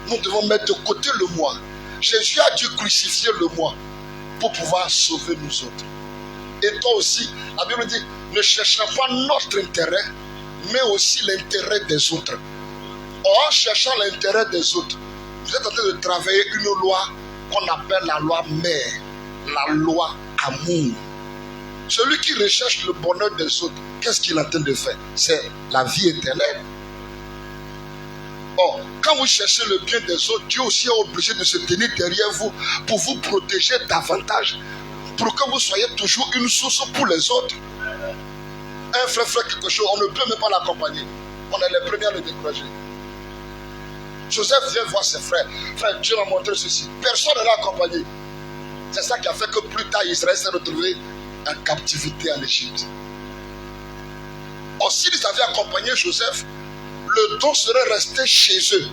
Nous devons mettre de côté le moi. Jésus a dû crucifier le moi pour pouvoir sauver nous autres. Et toi aussi, la Bible dit, ne cherchez pas notre intérêt, mais aussi l'intérêt des autres. En cherchant l'intérêt des autres, vous êtes en train de travailler une loi qu'on appelle la loi mère, la loi amour. Celui qui recherche le bonheur des autres, qu'est-ce qu'il est en train de faire? C'est la vie éternelle. Or, quand vous cherchez le bien des autres, Dieu aussi est obligé de se tenir derrière vous pour vous protéger davantage, pour que vous soyez toujours une source pour les autres. Un frère fait quelque chose, on ne peut même pas l'accompagner. On est les premiers à le décourager. Joseph vient voir ses frères. Frère, Dieu m'a montré ceci. Personne ne l'a accompagné. C'est ça qui a fait que plus tard Israël s'est retrouvé en captivité en Égypte. Or, s'ils avaient accompagné Joseph, le don serait resté chez eux.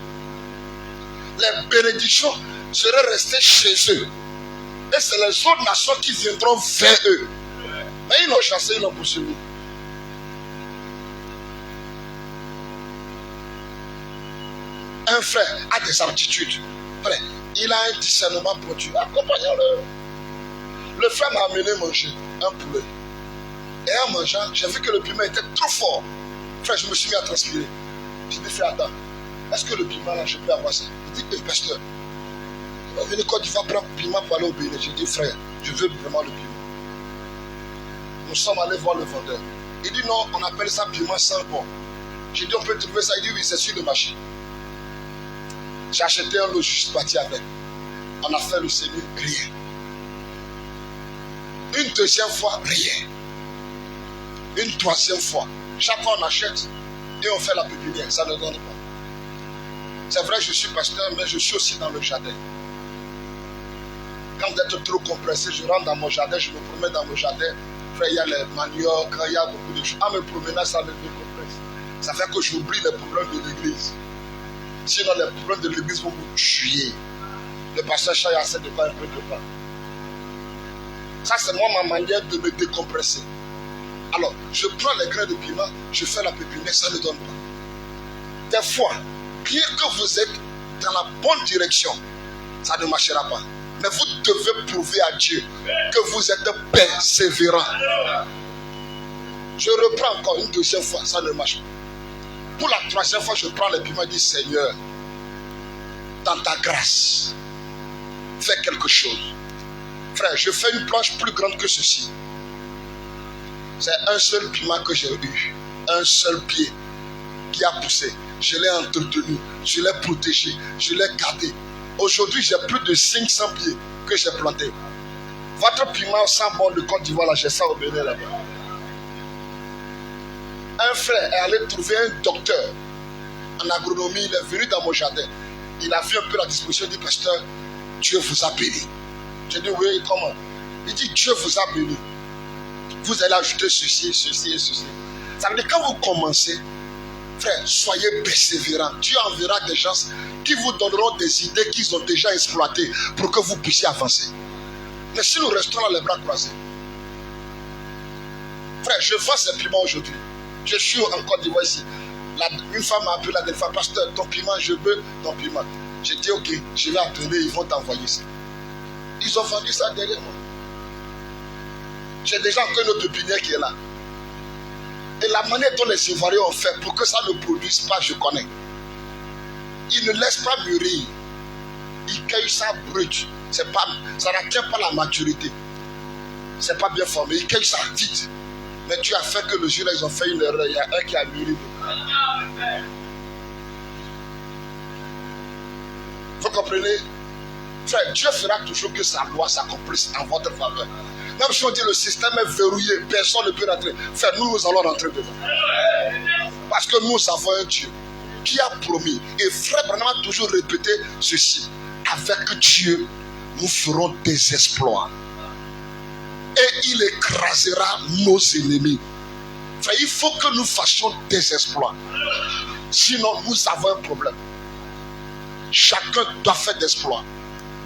Les bénédictions seraient restées chez eux. Et c'est les autres nations qui viendront vers eux. Mais ils l'ont chassé, ils l'ont poursuivi. Un frère a des aptitudes. Frère, il a un discernement produit. Accompagnons-le. Le frère m'a amené manger un poulet. Et en mangeant, j'ai vu que le piment était trop fort. Frère, je me suis mis à transpirer. Je lui ai dit, frère, attends, est-ce que le piment là, je peux avoir ça? Il dit, pasteur, on vient de Côte d'Ivoire prendre le piment pour aller au Bénin. J'ai dit, frère, je veux vraiment le piment. Nous sommes allés voir le vendeur. Il dit, non, on appelle ça piment sans bon. J'ai dit, on peut trouver ça? Il dit, oui, c'est sur le marché. J'ai acheté un lot, je suis parti avec. On a fait le Seigneur, rien. Une deuxième fois, rien. Une troisième fois. Chaque fois on achète et on fait la pépinière, ça ne donne pas. C'est vrai, je suis pasteur, mais je suis aussi dans le jardin. Quand d'être trop compressé, je rentre dans mon jardin, je me promène dans mon jardin. Frère, il y a les maniocs, il y a beaucoup de choses. En me promenant, ça me décompresse. Ça fait que j'oublie les problèmes de l'église. Sinon, les problèmes de l'église vont vous tuer. Le pasteur Chaya essaie de faire un peu de pain. Ça, c'est moi ma manière de me décompresser. Alors, je prends les grains de piment, je fais la pépinière, ça ne donne pas. Des fois, bien que vous êtes dans la bonne direction, ça ne marchera pas. Mais vous devez prouver à Dieu que vous êtes persévérant. Je reprends encore une deuxième fois, ça ne marche pas. Pour la troisième fois, je prends les piments et dis Seigneur, dans ta grâce, fais quelque chose. Frère, je fais une planche plus grande que ceci. C'est un seul piment que j'ai eu. Un seul pied qui a poussé. Je l'ai entretenu, je l'ai protégé, je l'ai gardé. Aujourd'hui, j'ai plus de 500 pieds que j'ai plantés. Votre piment sans bon de Côte d'Ivoire, là, j'ai ça au Bénin là-bas. Un frère est allé trouver un docteur en agronomie. Il est venu dans mon jardin. Il a vu un peu la disposition. Il dit, pasteur, Dieu vous a béni. J'ai dit, oui, comment? Il dit, Dieu vous a béni. Vous allez ajouter ceci, ceci et ceci. Ça veut dire, quand vous commencez, frère, soyez persévérants. Dieu enverra des gens qui vous donneront des idées qu'ils ont déjà exploitées pour que vous puissiez avancer. Mais si nous restons là les bras croisés, frère, je vends ces piments aujourd'hui. Je suis en Côte d'Ivoire ici. Une femme m'a appelé la dernière fois, pasteur, ton piment, je veux ton piment. J'ai dit, ok, je vais appeler, ils vont t'envoyer ça. Ils ont vendu ça derrière moi. J'ai déjà encore une autre pépinière qui est là. Et la manière dont les Ivoiriens ont fait pour que ça ne produise pas, je connais. Ils ne laissent pas mûrir. Ils cueillent ça brut. Ça n'atteint pas la maturité. C'est pas bien formé. Ils cueillent ça vite. Mais tu as fait que le jour là, ils ont fait une erreur. Il y a un qui a mûri. Vous comprenez? Frère, Dieu fera toujours que sa loi s'accomplisse en votre faveur. Même si on dit le système est verrouillé, personne ne peut rentrer. Frère, nous allons rentrer dedans. Parce que nous avons un Dieu qui a promis. Et frère Branham a toujours répété ceci. Avec Dieu, nous ferons des exploits. Et il écrasera nos ennemis. Frère, il faut que nous fassions des exploits. Sinon, nous avons un problème. Chacun doit faire des exploits.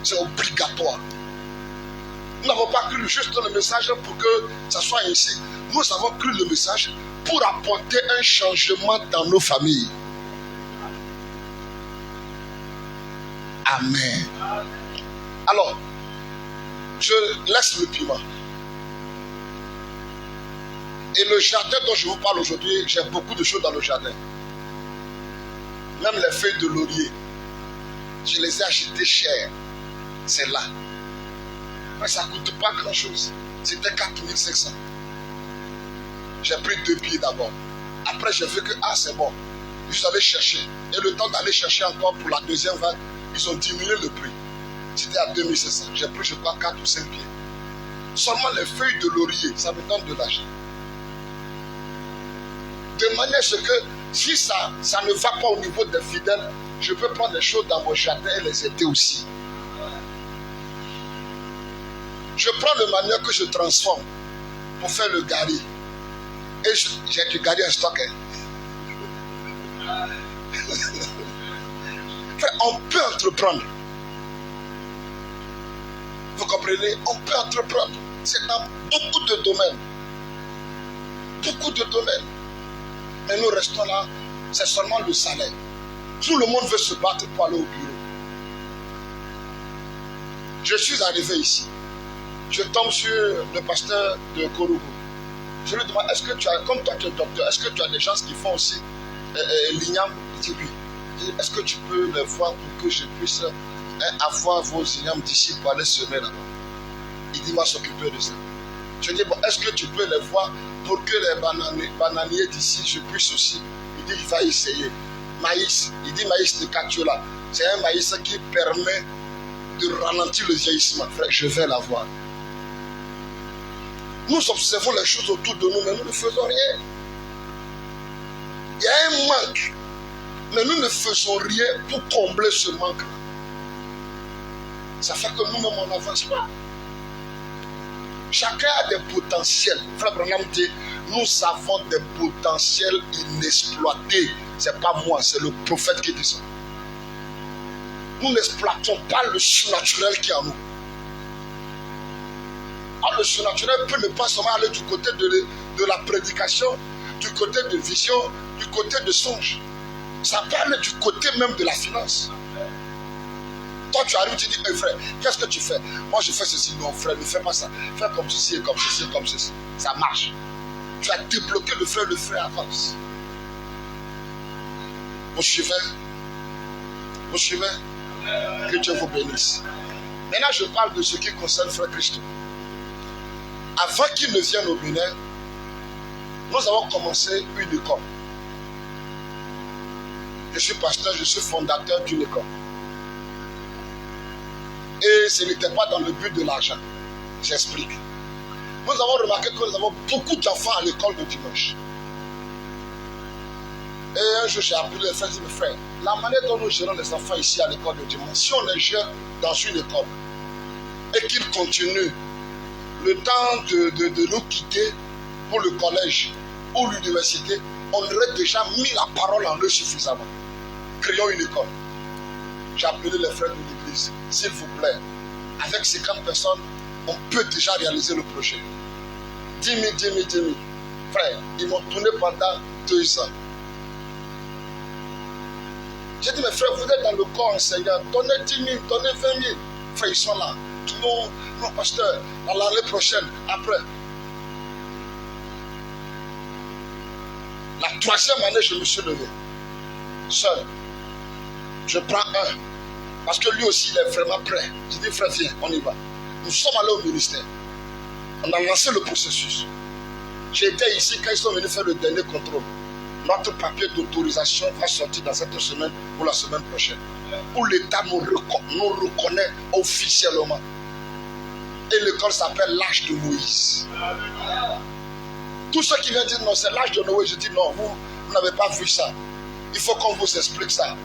C'est obligatoire. Nous n'avons pas cru juste le message pour que ça soit ainsi. Nous avons cru le message pour apporter un changement dans nos familles. Amen. Alors, je laisse le piment. Et le jardin dont je vous parle aujourd'hui, j'ai beaucoup de choses dans le jardin. Même les feuilles de laurier, je les ai achetées chères. C'est là. Mais ça ne coûte pas grand chose. C'était 4500. J'ai pris 2 pieds d'abord. Après, j'ai vu que c'est bon. Je suis allé chercher. Et le temps d'aller chercher encore pour la deuxième vague, ils ont diminué le prix. C'était à 2500. J'ai pris, je crois, 4 ou 5 pieds. Seulement les feuilles de laurier, ça me donne de l'argent. De manière que si ça ne va pas au niveau des fidèles, je peux prendre des choses dans mon jardin et les aider aussi. Je prends le manioc que je transforme pour faire le gari. Et j'ai du gari en stock. On peut entreprendre. Vous comprenez? On peut entreprendre. C'est dans beaucoup de domaines. Beaucoup de domaines. Mais nous restons là. C'est seulement le salaire. Tout le monde veut se battre pour aller au bureau. Je suis arrivé ici. Je tombe sur le pasteur de Korougou. Je lui demande, est-ce que tu as, comme toi tu es docteur, est-ce que tu as des gens qui font aussi l'igname? Il dit oui. Est-ce que tu peux les voir pour que je puisse avoir vos ignames d'ici pour aller semer là-bas? Il dit, va s'occuper de ça. Je dis, bon, est-ce que tu peux les voir pour que les bananiers d'ici, je puisse aussi? Il dit, il va essayer. Maïs, il dit maïs de Katiola. C'est un maïs qui permet de ralentir le vieillissement. Frère, je vais l'avoir. Nous observons les choses autour de nous, mais nous ne faisons rien. Il y a un manque, mais nous ne faisons rien pour combler ce manque-là. Ça fait que nous-mêmes, on n'avance pas. Chacun a des potentiels. Frère Branham dit, nous avons des potentiels inexploités. Ce n'est pas moi, c'est le prophète qui dit ça. nous n'exploitons pas le surnaturel qui est en nous. Alors, le surnaturel peut ne pas seulement aller du côté de la prédication, du côté de vision, du côté de songe. Ça peut aller du côté même de la finance. Toi, tu arrives, tu dis, hey, frère, qu'est-ce que tu fais? Moi, je fais ceci. Non, frère, ne fais pas ça. Fais comme ceci, comme ceci, comme ceci. Ça marche. Tu as débloqué le frère avance. Vous suivez? Vous suivez? Que Dieu vous bénisse. Maintenant, je parle de ce qui concerne frère Christo. Avant qu'il ne vienne au Bénin, nous avons commencé une école. Je suis pasteur, je suis fondateur d'une école. Et ce n'était pas dans le but de l'argent. J'explique. Nous avons remarqué que nous avons beaucoup d'enfants à l'école de dimanche. Et un jour, j'ai appelé les frères et dit, mes frères, la manière dont nous gérons les enfants ici à l'école de dimanche, si on les gère dans une école et qu'ils continuent le temps de nous quitter pour le collège ou l'université, on aurait déjà mis la parole en eux suffisamment. Créons une école. J'ai appelé les frères de l'église, s'il vous plaît, avec 50 personnes, on peut déjà réaliser le projet. 10 000. Frère, ils m'ont tourné pendant 2 ans. J'ai dit, mes frères, vous êtes dans le corps enseignant, donnez 10 000, donnez 20 000. Frère, ils sont là. Non, pasteur, l'année prochaine, après. La 3e année, je me suis levé. Seul. Je prends un. Parce que lui aussi, il est vraiment prêt. J'ai dit, frère, viens, on y va. Nous sommes allés au ministère. On a lancé le processus. J'étais ici quand ils sont venus faire le dernier contrôle. Notre papier d'autorisation va sortir dans cette semaine ou la semaine prochaine. Où l'État nous reconnaît officiellement. Et l'école s'appelle l'âge de Moïse. Tous ceux qui viennent dire non, c'est l'âge de Noé, je dis non, vous n'avez pas vu ça. Il faut qu'on vous explique ça.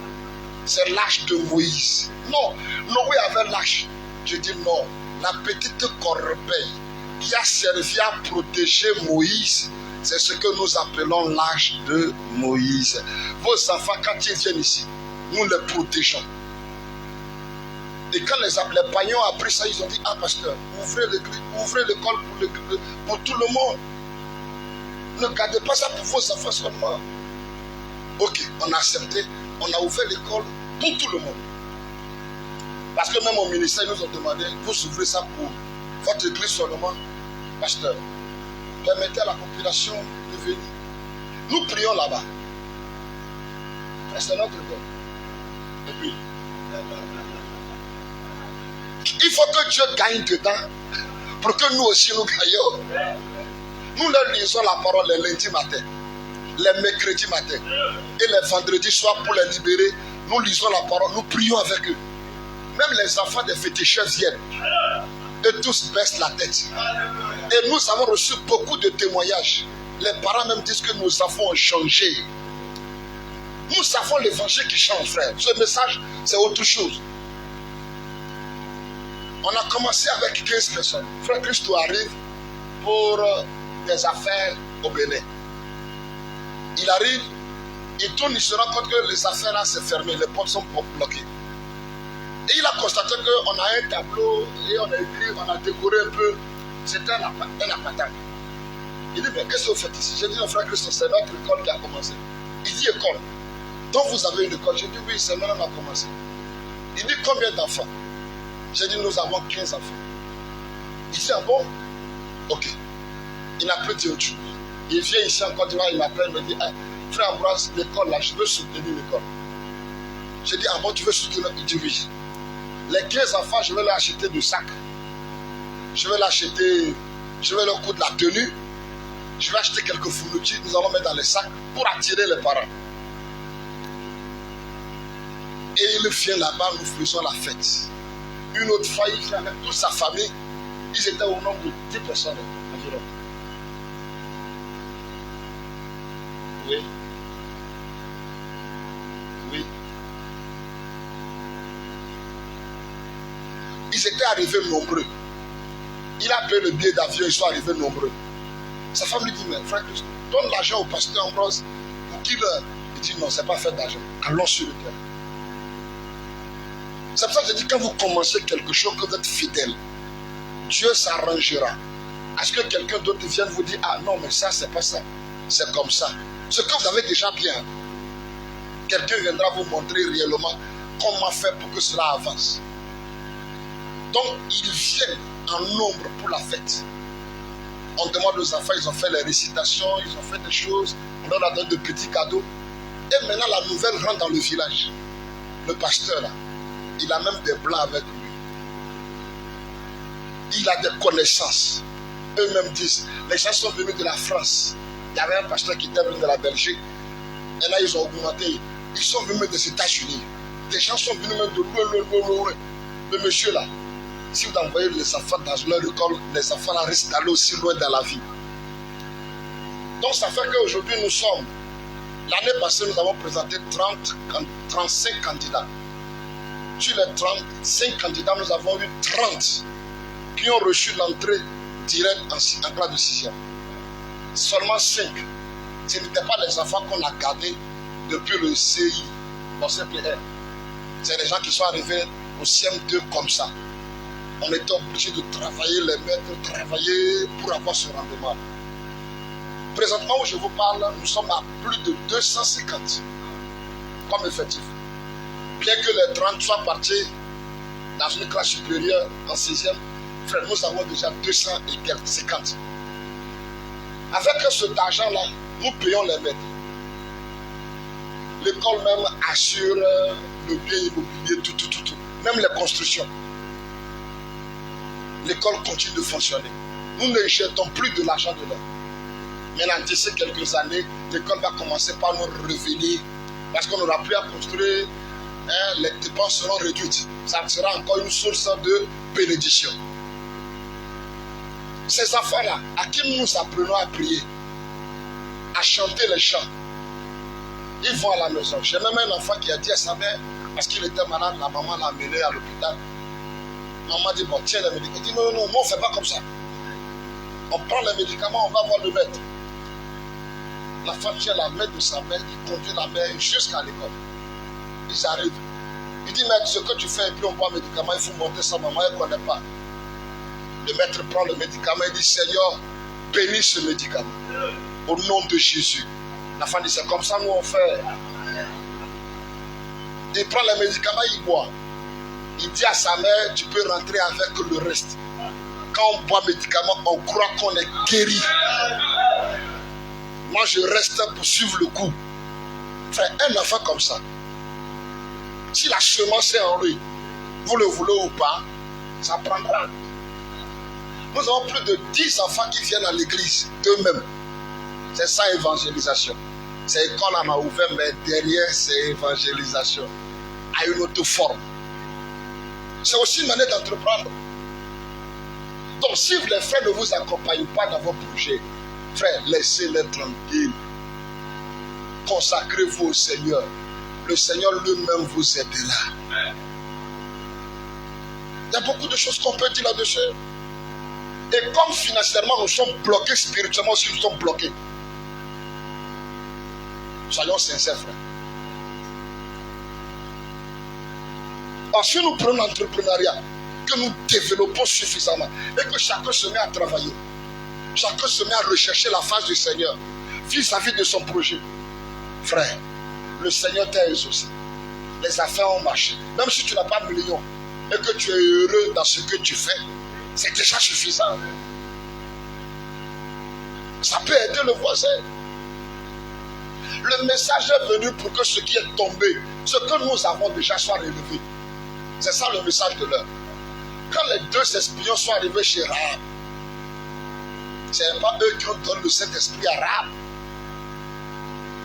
C'est l'âge de Moïse. Non, Noé avait l'âge. Je dis non, la petite corbeille qui a servi à protéger Moïse, c'est ce que nous appelons l'âge de Moïse. Vos enfants, quand ils viennent ici, nous les protégeons. Et quand les païens ont appris ça, ils ont dit, ah pasteur, ouvrez l'école pour tout le monde. Ne gardez pas ça pour vos enfants seulement. Ok, on a accepté, on a ouvert l'école pour tout le monde. Parce que même au ministère, ils nous ont demandé, vous ouvrez ça pour votre église seulement. Pasteur, permettez à la population de venir. Nous prions là-bas. C'est notre école. Et puis, il faut que Dieu gagne dedans pour que nous aussi nous gagnons. Nous leur lisons la parole les lundis matin, les mercredis matin et les vendredis soirs pour les libérer. Nous lisons la parole, nous prions avec eux. Même les enfants des féticheurs viennent et tous baissent la tête. Et nous avons reçu beaucoup de témoignages. Les parents même disent que nos enfants ont changé. Nous savons l'évangile qui change, frère. Ce message, c'est autre chose. On a commencé avec 15 personnes. Frère Christo arrive pour des affaires au Bénin. Il arrive, il tourne, il se rend compte que les affaires là, c'est fermé, les portes sont bloquées. Et il a constaté qu'on a un tableau et on a écrit, on a décoré un peu. C'était un appartement. Il dit, mais qu'est-ce que vous faites ici? J'ai dit, frère Christo, c'est notre école qui a commencé. Il dit, école. Donc vous avez une école? J'ai dit, oui, c'est maintenant qu'on a commencé. Il dit, combien d'enfants? J'ai dit, nous avons 15 enfants. Il dit, ah bon? Ok. Il n'a plus dit autre chose. Il vient ici en Côte d'Ivoire, il m'appelle, il me dit, ah, frère Ambroise, l'école là, je veux soutenir l'école. J'ai dit, ah bon, tu veux soutenir? Il dit, oui. Les 15 enfants, je vais leur acheter du sac. Je vais leur coudre la tenue. Je vais acheter quelques fournitures, nous allons mettre dans les sacs pour attirer les parents. Et il vient là-bas, nous faisons la fête. Une autre fois, il vient avec toute sa famille. Ils étaient au nombre de 10 personnes environ. Oui. Oui. Ils étaient arrivés nombreux. Il a payé le billet d'avion, ils sont arrivés nombreux. Sa femme lui dit, mais frère Christ, donne l'argent au pasteur Ambroise pour qu'il... Il dit, non, c'est pas fait d'argent. Allons sur le terrain. C'est pour ça que je dis, quand vous commencez quelque chose, que vous êtes fidèle, Dieu s'arrangera. Est-ce que quelqu'un d'autre vienne vous dire, ah non, mais ça, c'est pas ça. C'est comme ça. Ce que vous avez déjà bien. Quelqu'un viendra vous montrer réellement comment faire pour que cela avance. Donc, ils viennent en nombre pour la fête. On demande aux enfants, ils ont fait les récitations, ils ont fait des choses, on leur a donné de petits cadeaux. Et maintenant, la nouvelle rentre dans le village. Le pasteur, là, il a même des blancs avec lui. Il a des connaissances. Eux-mêmes disent, les gens sont venus de la France. Il y avait un pasteur qui était venu de la Belgique. Et là, ils ont augmenté. Ils sont venus des États-Unis. Des gens sont venus même de loin. Le monsieur là, si vous envoyez les enfants dans leur école, les enfants là risquent d'aller aussi loin dans la vie. Donc ça fait qu'aujourd'hui nous sommes, l'année passée nous avons présenté 35 candidats. Sur les 35 candidats, nous avons eu 30 qui ont reçu l'entrée directe en classe de 6e. Seulement 5. Ce n'étaient pas les enfants qu'on a gardés depuis le CI, au CPR. C'est les gens qui sont arrivés au CM2 comme ça. On était obligé de travailler, les mettre, travailler pour avoir ce rendement. Présentement où je vous parle, nous sommes à plus de 250 comme effectif. Bien que les 30 soient partis dans une classe supérieure en 6e, frère, nous avons déjà 250. Avec cet argent-là, nous payons les maîtres. L'école même assure le bien immobilier, tout. Même les constructions. L'école continue de fonctionner. Nous ne jetons plus de l'argent dedans. Maintenant, d'ici quelques années, l'école va commencer par nous revenir parce qu'on n'aura plus à construire, les dépenses seront réduites. Ça sera encore une source de bénédiction. Ces enfants-là, à qui nous apprenons à prier, à chanter les chants, ils vont à la maison. J'ai même un enfant qui a dit à sa mère, parce qu'il était malade, la maman l'a amené à l'hôpital. Maman dit, bon, tiens les médicaments. Il dit, non, on ne fait pas comme ça. On prend les médicaments, on va voir le maître. La femme tient la main de sa mère, il conduit la mère jusqu'à l'école. Ils arrivent. Il dit, maître, ce que tu fais, et puis on voit le médicament, il faut monter sa maman, elle ne connaît pas. Le maître prend le médicament, il dit, Seigneur, bénis ce médicament. Au nom de Jésus. La femme dit, c'est comme ça nous on fait. Il prend les médicaments, il boit. Il dit à sa mère, tu peux rentrer avec le reste. Quand on boit médicaments, on croit qu'on est guéri. Moi, je reste pour suivre le coup. Frère, un enfant comme ça, si la semence est en lui, vous le voulez ou pas, ça prendra. Nous avons plus de 10 enfants qui viennent à l'église d'eux-mêmes. C'est ça, évangélisation. C'est école en a ouvert, mais derrière, c'est évangélisation. À une autre forme. C'est aussi une manière d'entreprendre. Donc, si les frères ne vous accompagnent pas dans vos projets, frères, laissez-les tranquilles. Consacrez-vous au Seigneur. Le Seigneur lui-même vous aidera. Il y a beaucoup de choses qu'on peut dire là-dessus. Et comme financièrement nous sommes bloqués, spirituellement aussi nous sommes bloqués. Soyons sincères, frères. Ensuite, nous prenons l'entrepreneuriat, que nous développons suffisamment et que chacun se met à travailler. Chacun se met à rechercher la face du Seigneur vis-à-vis de son projet. Frère, le Seigneur t'a exaucé. Les affaires ont marché. Même si tu n'as pas de millions et que tu es heureux dans ce que tu fais, c'est déjà suffisant. Ça peut aider le voisin. Le message est venu pour que ce qui est tombé, ce que nous avons déjà soit relevé. C'est ça le message de l'heure. Quand les 2 espions sont arrivés chez Rahab, ce n'est pas eux qui ont donné le Saint-Esprit à Rahab.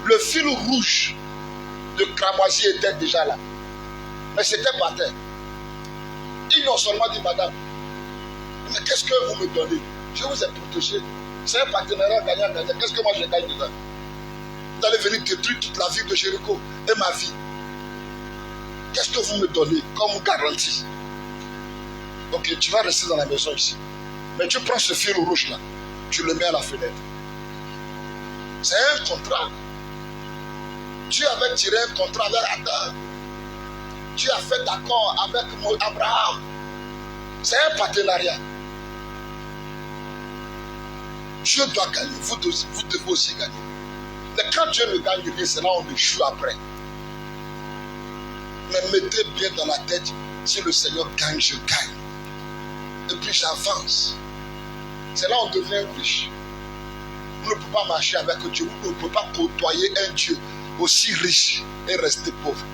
Le fil rouge de cramoisi était déjà là. Mais c'était pas terre. Ils ont seulement dit, madame, mais qu'est-ce que vous me donnez? Je vous ai protégé. C'est un partenariat gagnant-gagnant. Qu'est-ce que moi je gagne dedans? Vous allez venir détruire toute la ville de Jéricho et ma vie. Qu'est-ce que vous me donnez comme garantie? Ok, tu vas rester dans la maison ici. Mais tu prends ce fil rouge là, tu le mets à la fenêtre. C'est un contrat. Dieu avait tiré un contrat avec Adam. Dieu a fait d'accord avec Abraham. C'est un partenariat. Dieu doit gagner, vous devez aussi gagner. Mais quand Dieu ne gagne rien, c'est là où on échoue après. Mais mettez bien dans la tête, si le Seigneur gagne, je gagne. Et puis j'avance. C'est là où on devient riche. Vous ne pouvez pas marcher avec Dieu, vous ne pouvez pas côtoyer un Dieu aussi riche et rester pauvre.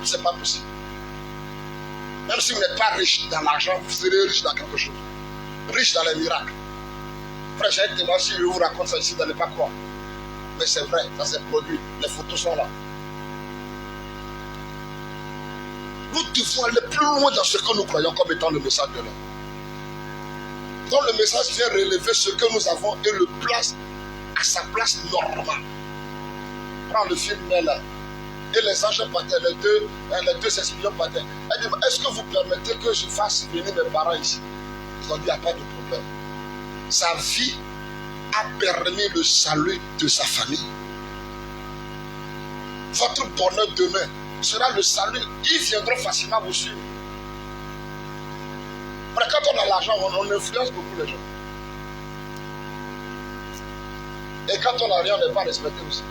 C'est pas possible. Même si vous n'êtes pas riche dans l'argent, vous serez riche dans quelque chose. Riche dans les miracles. Frère, j'ai un témoin, si je vous raconte ça ici, vous n'allez pas croire. Mais c'est vrai, ça s'est produit. Les photos sont là. Nous devons aller plus loin dans ce que nous croyons comme étant le message de l'homme. Donc le message vient relever ce que nous avons et le place à sa place normale. Prends le film là. Et les anges partaient, les deux espions partaient. Elle dit, est-ce que vous permettez que je fasse venir mes parents ici? Ils ont dit, il n'y a pas de problème. Sa vie a permis le salut de sa famille. Votre bonheur demain sera le salut. Ils viendront facilement vous suivre. Après, quand on a l'argent, on influence beaucoup les gens. Et quand on n'a rien, on n'est pas respecté aussi.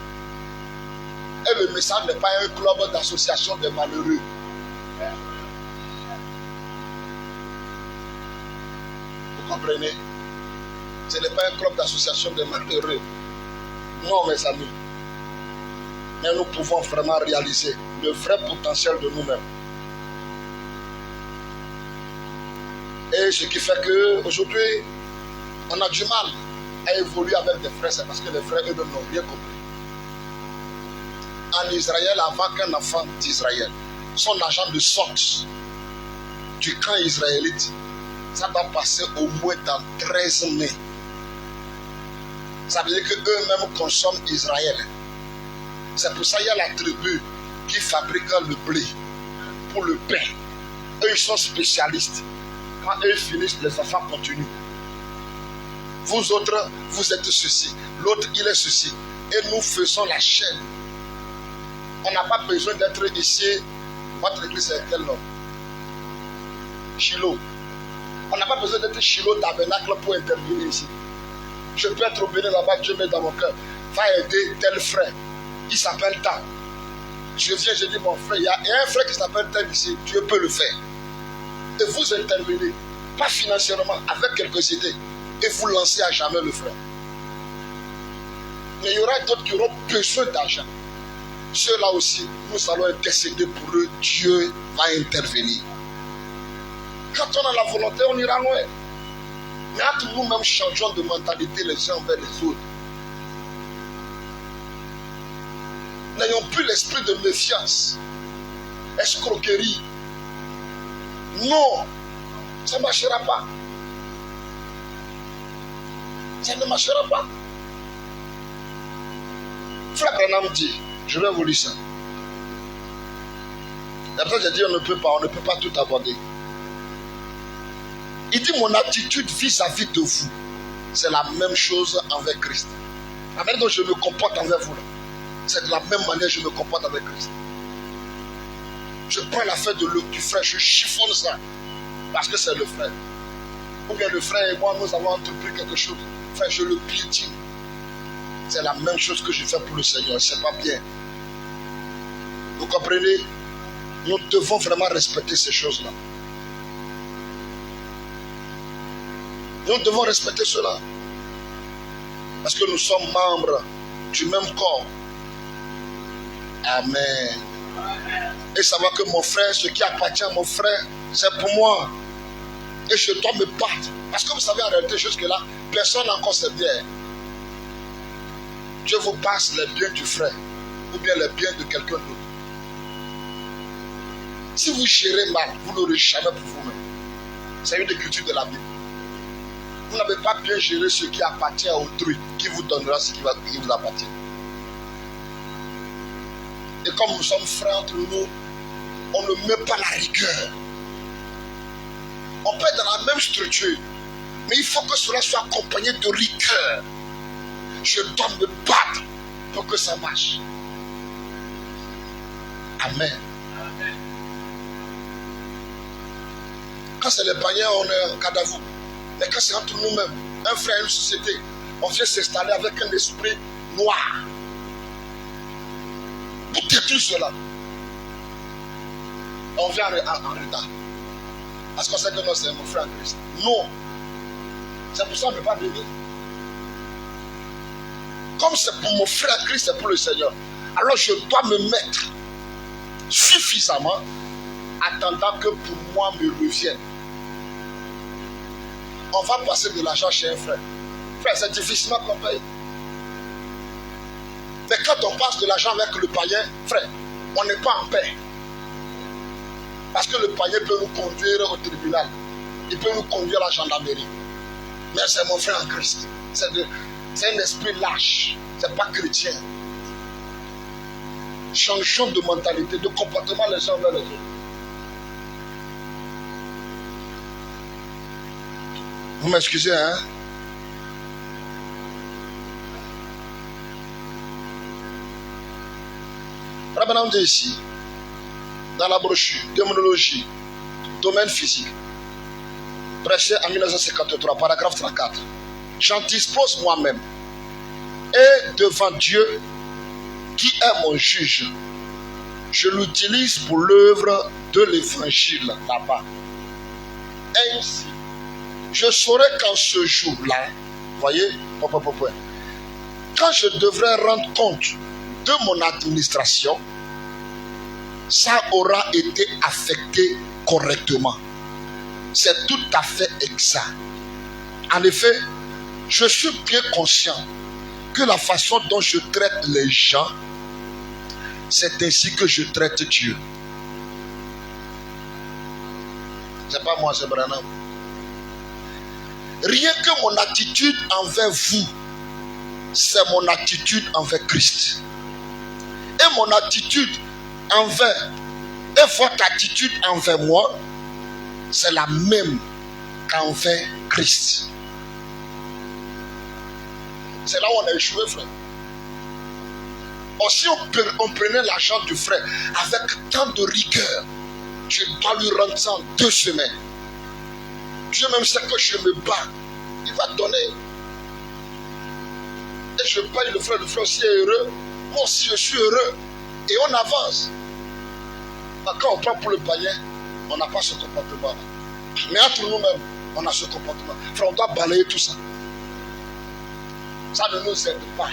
Et le message n'est pas un club d'association des malheureux. Vous comprenez? Ce n'est pas un club d'association des malheureux. Non, mes amis. Mais nous pouvons vraiment réaliser le vrai potentiel de nous-mêmes. Et ce qui fait qu'aujourd'hui, on a du mal à évoluer avec des frères, c'est parce que les frères, eux, n'ont rien compris. En Israël, avant qu'un enfant d'Israël, son agent de sorte du camp israélite, ça doit passer au moins dans 13 mai. Ça veut dire qu'eux-mêmes consomment Israël. C'est pour ça qu'il y a la tribu qui fabrique le blé pour le pain. Eux, ils sont spécialistes. Quand eux finissent, les enfants continuent. Vous autres, vous êtes ceci. L'autre, il est ceci. Et nous faisons la chaîne. On n'a pas besoin d'être ici. Votre église est quel nom? Shiloh. On n'a pas besoin d'être Shiloh tabernacle pour intervenir ici. Je peux être au Bénin là-bas, Dieu met dans mon cœur. Va aider tel frère. Il s'appelle Tan. Je viens, je dis mon frère, il y a un frère qui s'appelle Tel ici. Dieu peut le faire. Et vous intervenez, pas financièrement, avec quelques idées. Et vous lancez à jamais le frère. Mais il y aura d'autres qui auront besoin d'argent. Ceux-là aussi, nous allons intercéder pour eux. Dieu va intervenir. Quand on a la volonté, on ira loin. Mais entre nous-mêmes, changeons de mentalité les uns envers les autres. N'ayons plus l'esprit de méfiance, escroquerie. Non, ça ne marchera pas. Ça ne marchera pas. Frère Branham dit, je vais vous lire ça. Et après j'ai dit on ne peut pas tout aborder. Il dit mon attitude vis-à-vis de vous, c'est la même chose envers Christ. La manière dont je me comporte envers vous, c'est de la même manière que je me comporte avec Christ. Je prends l'affaire du frère, je chiffonne ça, parce que c'est le frère. Ou bien le frère et moi, nous avons entrepris quelque chose. Frère, je le piétine. C'est la même chose que je fais pour le Seigneur, c'est pas bien. Vous comprenez? Nous devons vraiment respecter ces choses-là. Nous devons respecter cela. Parce que nous sommes membres du même corps. Amen. Et savoir que mon frère, ce qui appartient à mon frère, c'est pour moi. Et je dois me battre. Parce que vous savez, en réalité, jusque-là, personne encore sait bien. Dieu vous passe les biens du frère, ou bien les biens de quelqu'un d'autre. Si vous gérez mal, vous n'aurez jamais pour vous-même. C'est une des cultures de la Bible. Vous n'avez pas bien géré ce qui appartient à autrui, qui vous donnera ce qui vous appartient. Et comme nous sommes frères entre nous, on ne met pas la rigueur. On peut être dans la même structure, mais il faut que cela soit accompagné de rigueur. Je dois me battre pour que ça marche. Amen. Quand c'est les païens, on est en cadavre. Mais quand c'est entre nous-mêmes, un frère et une société, on vient s'installer avec un esprit noir. Pour détruire cela. On vient en retard. Parce qu'on sait que non, c'est mon frère en Christ. Non. C'est pour ça qu'on ne peut pas venir. Comme c'est pour mon frère Christ, c'est pour le Seigneur. Alors je dois me mettre suffisamment attendant que pour moi me revienne. On va passer de l'argent chez un frère. Frère, c'est difficilement qu'on paye. Mais quand on passe de l'argent avec le païen, frère, on n'est pas en paix. Parce que le païen peut nous conduire au tribunal. Il peut nous conduire à la gendarmerie. Mais c'est mon frère en Christ. C'est un esprit lâche. C'est pas chrétien. Changeons de mentalité, de comportement les uns envers les autres. Vous m'excusez, hein? Rabbanam dit ici, dans la brochure, démonologie, domaine physique, prêché en 1953, paragraphe 34. J'en dispose moi-même et devant Dieu qui est mon juge, je l'utilise pour l'œuvre de l'évangile là-bas. Ainsi, je saurai qu'en ce jour-là, voyez, quand je devrais rendre compte de mon administration, ça aura été affecté correctement. C'est tout à fait exact. En effet, je suis bien conscient que la façon dont je traite les gens, c'est ainsi que je traite Dieu. C'est pas moi, c'est Branham. Rien que mon attitude envers vous, c'est mon attitude envers Christ. Et mon attitude envers, et votre attitude envers moi, c'est la même qu'envers Christ. C'est là où on a échoué, frère. Or, si on prenait l'argent du frère avec tant de rigueur, je dois lui rendre ça en 2 semaines. Dieu même sait que je me bats, il va donner. Et je paye le frère aussi est heureux, moi aussi je suis heureux. Et on avance. Quand on prend pour le païen, on n'a pas ce comportement-là. Mais entre nous-mêmes, on a ce comportement. Frère, on doit balayer tout ça. Ça ne nous aide pas.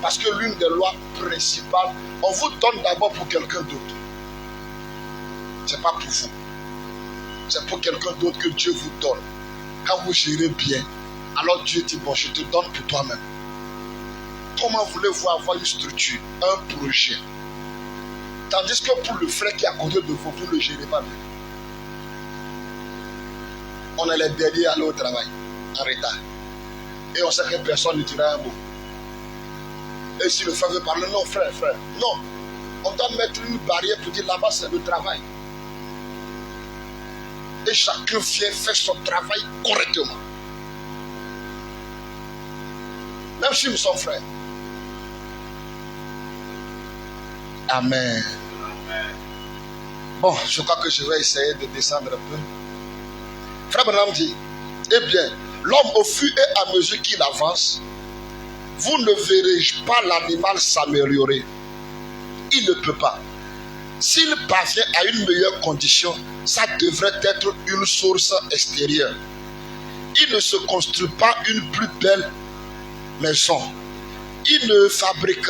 Parce que l'une des lois principales, on vous donne d'abord pour quelqu'un d'autre. Ce n'est pas pour vous. C'est pour quelqu'un d'autre que Dieu vous donne. Quand vous gérez bien, alors Dieu dit, bon, je te donne pour toi-même. Comment voulez-vous avoir une structure, un projet? Tandis que pour le frère qui est à côté de vous, vous ne le gérez pas bien. On est les derniers à aller au travail, en retard. Et on sait que personne ne dira un mot. Et si le frère veut parler, non frère, non. On doit mettre une barrière pour dire là-bas c'est le travail. Et chacun vient faire son travail correctement. Même si nous sommes frères. Amen. Bon, je crois que je vais essayer de descendre un peu. Frère Branham dit, eh bien, l'homme au fur et à mesure qu'il avance, vous ne verrez pas l'animal s'améliorer. Il ne peut pas. S'il parvient à une meilleure condition, ça devrait être une source extérieure. Il ne se construit pas une plus belle maison. Il ne fabrique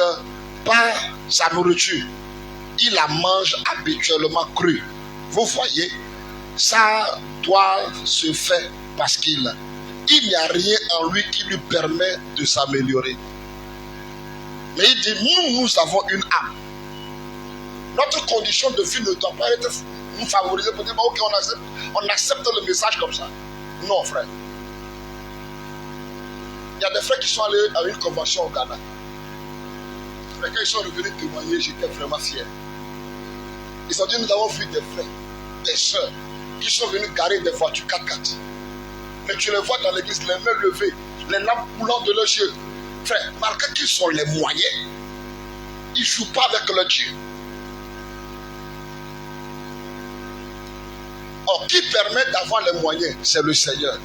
pas sa nourriture. Il la mange habituellement crue. Vous voyez, ça doit se faire parce qu'il n'y a rien en lui qui lui permet de s'améliorer. Mais il dit, nous avons une âme. Notre condition de vie ne doit pas être nous favoriser pour dire, ok, on accepte le message comme ça. Non, frère. Il y a des frères qui sont allés à une convention au Ghana. Mais quand ils sont revenus témoigner, j'étais vraiment fier. Ils ont dit, nous avons vu des frères, des soeurs, qui sont venus garer des voitures 4x4. Mais tu les vois dans l'église, les mains levées, les lampes coulant de leurs yeux. Frère, malgré qu'ils sont les moyens, ils ne jouent pas avec leur Dieu. Donc, qui permet d'avoir les moyens, c'est le Seigneur.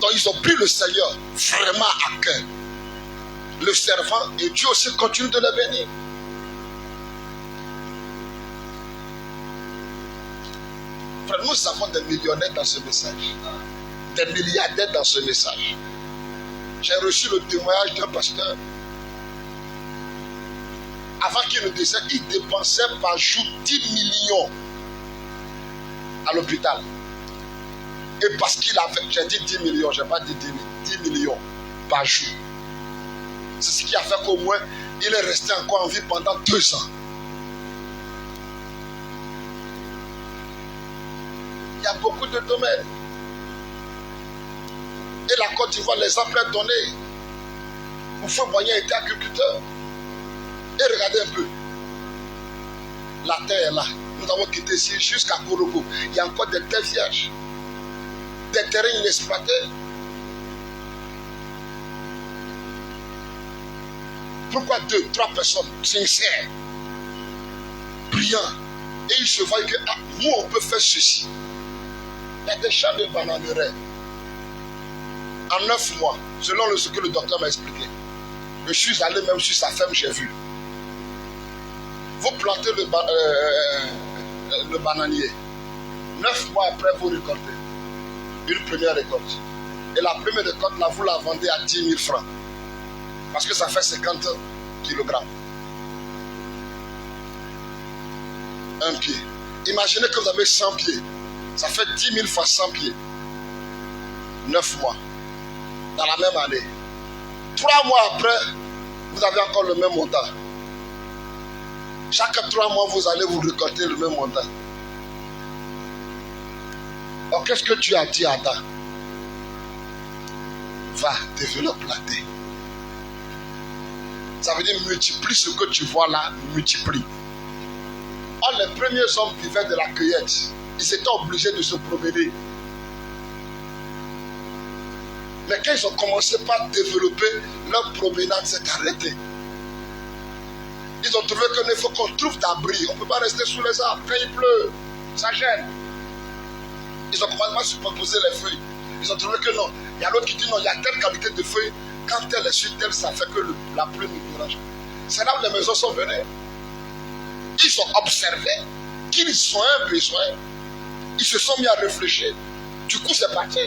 Donc, ils ont pris le Seigneur vraiment à cœur. Le servant, et Dieu aussi continue de les bénir. Frère, nous avons des millionnaires dans ce message. Des milliardaires dans ce message. J'ai reçu le témoignage d'un pasteur. Avant qu'il ne décède, il dépensait par jour 10 millions à l'hôpital. Et parce qu'il avait, j'ai dit 10 millions, je n'ai pas dit 10 millions par jour. C'est ce qui a fait qu'au moins, il est resté encore en vie pendant 2 ans. Il y a beaucoup de domaines. Et la Côte d'Ivoire, l'exemple est donné. Oufoué Boignan était agriculteur. Et regardez un peu. La terre est là. Nous avons quitté ici jusqu'à Korogo. Il y a encore des terres vierges. Des terrains inexploités. Pourquoi 2, 3 personnes sincères, brillants, et ils se voient que nous on peut faire ceci. Il y a des champs de bananeraies. En 9 mois, selon ce que le docteur m'a expliqué, je suis allé même sur sa ferme, j'ai vu. Vous plantez le bananier. 9 mois après, vous récoltez une première récolte. Et la première récolte, là, vous la vendez à 10 000 francs. Parce que ça fait 50 kg. Un pied. Imaginez que vous avez 100 pieds. Ça fait 10 000 fois 100 pieds. 9 mois. Dans la même année. 3 mois après, vous avez encore le même montant. Chaque 3 mois, vous allez vous récolter le même montant. Alors, qu'est-ce que tu as dit à Adam? Va, développe la terre. Ça veut dire multiplie ce que tu vois là, multiplie. Or, les premiers hommes vivaient de la cueillette. Ils étaient obligés de se promener. Mais quand ils ont commencé par développer, leur promenade s'est arrêtée. Ils ont trouvé qu'il faut qu'on trouve d'abri. On ne peut pas rester sous les arbres. Quand il pleut, ça gêne. Ils ont commencé à superposer les feuilles. Ils ont trouvé que non. Il y a l'autre qui dit non, il y a telle qualité de feuilles. Quand elle est sur telle, ça fait que la pluie nous dérange. C'est là où les maisons sont venues. Ils ont observé qu'ils ont un besoin. Ils se sont mis à réfléchir. Du coup, c'est parti.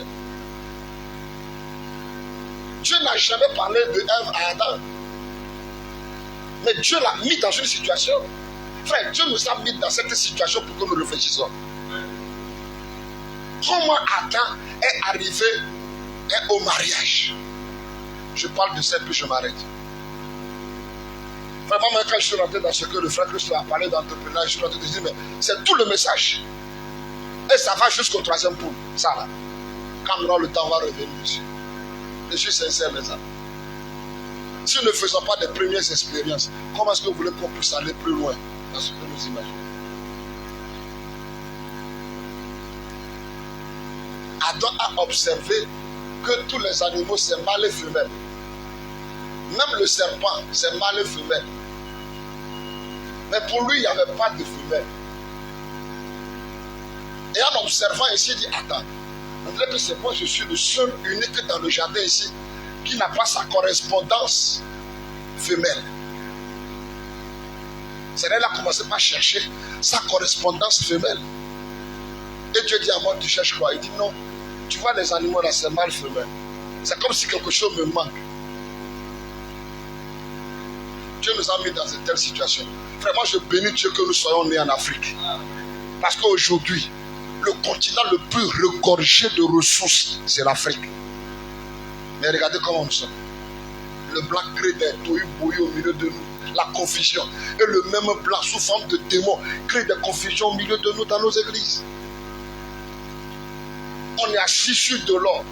Dieu n'a jamais parlé de Ève à Adam. Mais Dieu l'a mis dans une situation. Frère, Dieu nous a mis dans cette situation pour que nous réfléchissions. Comment Adam est arrivé au mariage? Je parle de ça puis je m'arrête. Vraiment, quand je suis rentré dans ce que le frère Christ a parlé d'entrepreneuriat, je suis rentré de dire, mais c'est tout le message. Et ça va jusqu'au 3e point. Ça là. Quand nous aurons le temps, on va revenir dessus. Je suis sincère, mes amis. Si nous ne faisons pas des premières expériences, comment est-ce que vous voulez qu'on puisse aller plus loin dans ce que nous imaginons? Adam a observé que tous les animaux, c'est mâle et femelle. Même le serpent, c'est mâle et femelle. Mais pour lui, il n'y avait pas de femelle. Et en observant ici, il dit, attends, on dirait que c'est moi, je suis le seul unique dans le jardin ici qui n'a pas sa correspondance femelle. C'est là qu'il a commencé par chercher sa correspondance femelle. Et Dieu dit à moi, tu cherches quoi? Il dit non, tu vois les animaux là, c'est mâle femelle. C'est comme si quelque chose me manque. Dieu nous a mis dans une telle situation. Vraiment, je bénis Dieu que nous soyons nés en Afrique. Parce qu'aujourd'hui, le continent le plus regorgé de ressources, c'est l'Afrique. Mais regardez comment nous sommes. Le blanc crée des tohu-bohu au milieu de nous. La confusion. Et le même blanc, sous forme de démon, crée des confusions au milieu de nous dans nos églises. On est assis sur de l'or.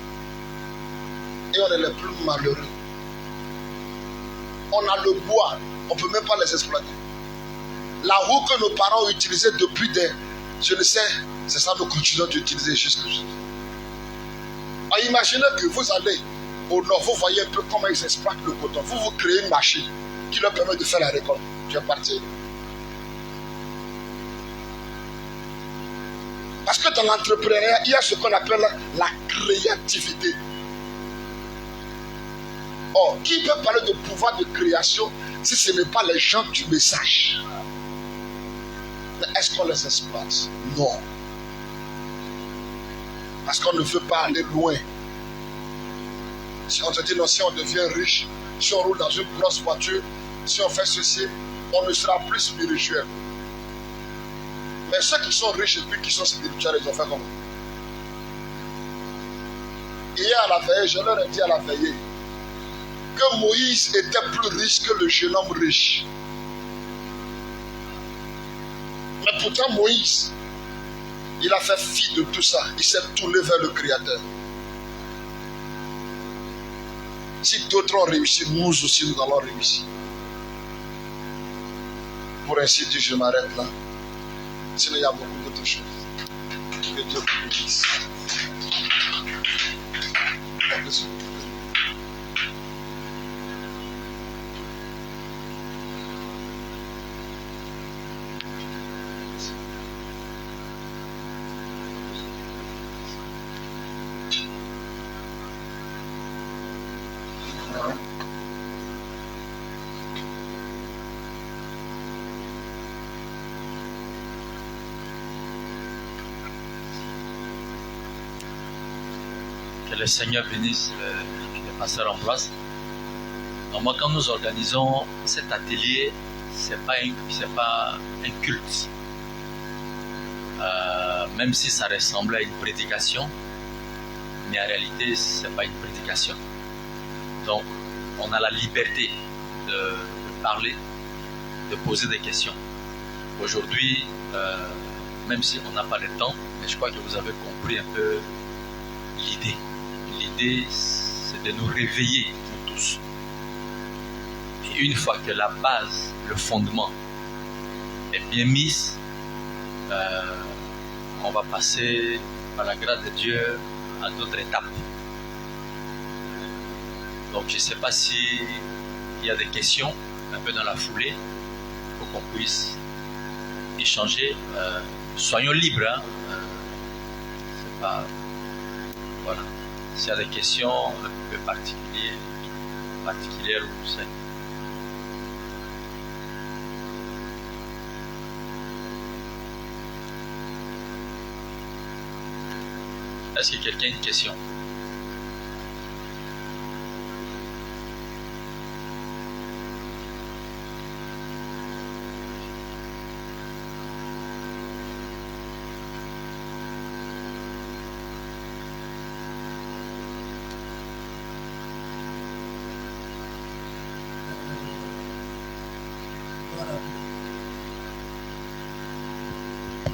Et on est les plus malheureux. On a le bois, on ne peut même pas les exploiter. La roue que nos parents ont utilisée depuis des... Je le sais, c'est ça que nous continuons d'utiliser jusqu'aujourd'hui. Imaginez que vous allez au nord, vous voyez un peu comment ils exploitent le coton. Vous créez une machine qui leur permet de faire la récolte. Tu es parti. Parce que dans l'entrepreneuriat, il y a ce qu'on appelle la créativité. Or, qui peut parler de pouvoir de création si ce n'est pas les gens du message? Mais est-ce qu'on les exploite? Non. Parce qu'on ne veut pas aller loin. Si on te dit non, si on devient riche, si on roule dans une grosse voiture, si on fait ceci, on ne sera plus spirituel. Mais ceux qui sont riches et puis qui sont spirituels, ils ont fait comment? Hier à la veillée, je leur ai dit à la veillée que Moïse était plus riche que le jeune homme riche. Mais pourtant Moïse, il a fait fi de tout ça. Il s'est tourné vers le Créateur. Si d'autres ont réussi, nous aussi nous allons réussir. Pour ainsi dire, je m'arrête là. Sinon, il y a beaucoup d'autres choses. Que Dieu vous bénisse. Que le Seigneur bénisse le pasteur Ambroise. Donc moi, quand nous organisons cet atelier, c'est pas un culte. Même si ça ressemble à une prédication, mais en réalité, c'est pas une prédication. Donc, on a la liberté de parler, de poser des questions. Aujourd'hui, même si on n'a pas le temps, mais je crois que vous avez compris un peu l'idée. L'idée, c'est de nous réveiller, nous tous. Et une fois que la base, le fondement est bien mise, on va passer, par la grâce de Dieu, à d'autres étapes. Donc, je ne sais pas s'il y a des questions, un peu dans la foulée, pour qu'on puisse échanger. Soyons libres. Hein. C'est pas... Voilà. S'il y a des questions un peu particulières ou c'est... Est-ce que quelqu'un a une question?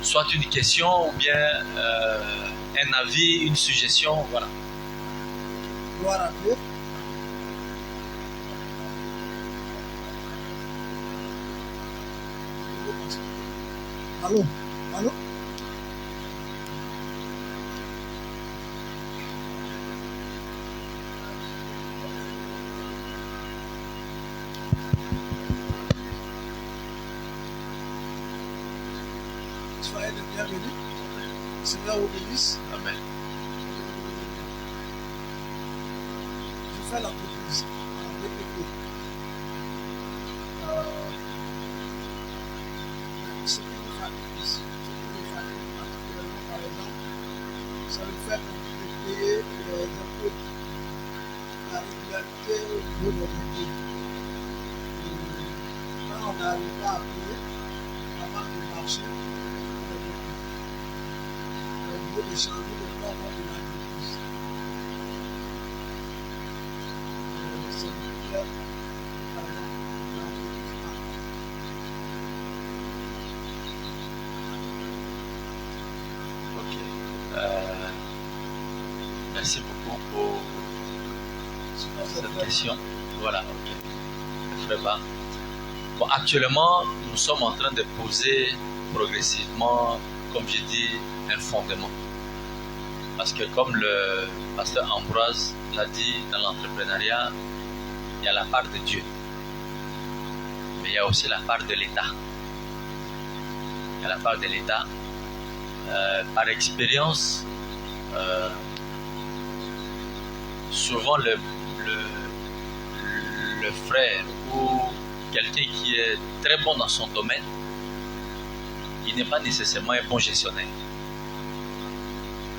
Soit une question ou bien un avis, une suggestion, voilà. Gloire à Dieu. Allô? Allô? Soyez les bienvenus. Le Seigneur vous bénisse. Amen. Je fais la proposition. Ce qui nous fatigue, particulièrement par exemple, ça nous fait compléter les impôts, la régularité au niveau des impôts. Quand on n'arrive pas à payer, avant de marcher, au niveau de changer le nom de l'entreprise. C'est une claire, par exemple, l'entreprise marque. Ok. Merci beaucoup pour cette question. Voilà, ok. Très bien. Bon, actuellement, nous sommes en train de poser progressivement, comme j'ai dit, un fondement. Parce que comme le pasteur Ambroise l'a dit, dans l'entrepreneuriat, il y a la part de Dieu. Mais il y a aussi la part de l'État. Il y a la part de l'État. par expérience, souvent le frère ou quelqu'un qui est très bon dans son domaine, il n'est pas nécessairement un bon gestionnaire.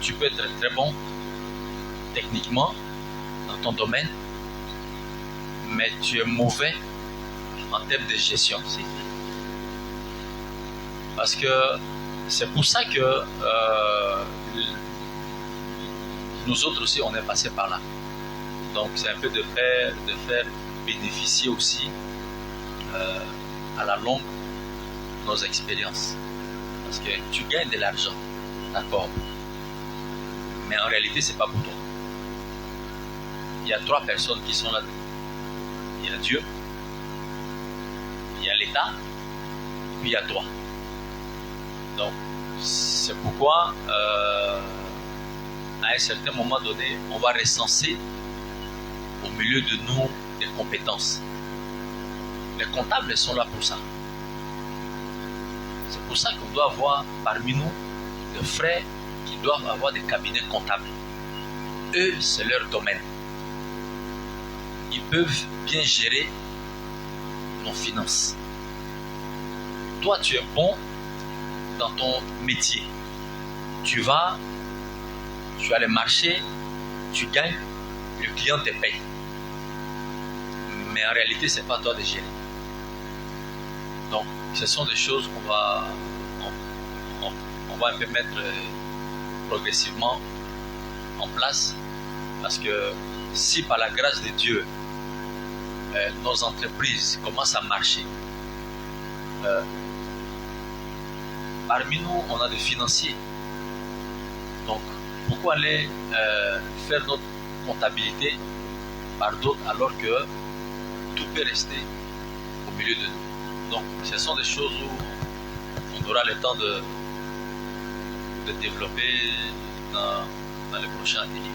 Tu peux être très bon techniquement dans ton domaine, mais tu es mauvais en termes de gestion. Parce que c'est pour ça que nous autres aussi, on est passé par là. Donc c'est un peu de faire bénéficier aussi à la longue nos expériences. Parce que tu gagnes de l'argent, d'accord, mais en réalité c'est pas pour toi. Il y a 3 personnes qui sont là. Il y a Dieu, il y a l'État, puis il y a toi. Donc c'est pourquoi à un certain moment donné, on va recenser au milieu de nous des compétences. Les comptables sont là pour ça. C'est pour ça qu'on doit avoir parmi nous des frères qui doivent avoir des cabinets comptables. Eux, c'est leur domaine. Ils peuvent bien gérer nos finances. Toi, tu es bon dans ton métier. Tu as les marchés, tu gagnes, le client te paye. Mais en réalité, ce n'est pas toi de gérer. Donc, ce sont des choses qu'on va un peu mettre progressivement en place. Parce que si par la grâce de Dieu, nos entreprises commencent à marcher, parmi nous, on a des financiers. Donc, pourquoi aller faire notre comptabilité par d'autres alors que tout peut rester au milieu de nous? Donc, ce sont des choses où on aura le temps de développer dans les prochains ateliers.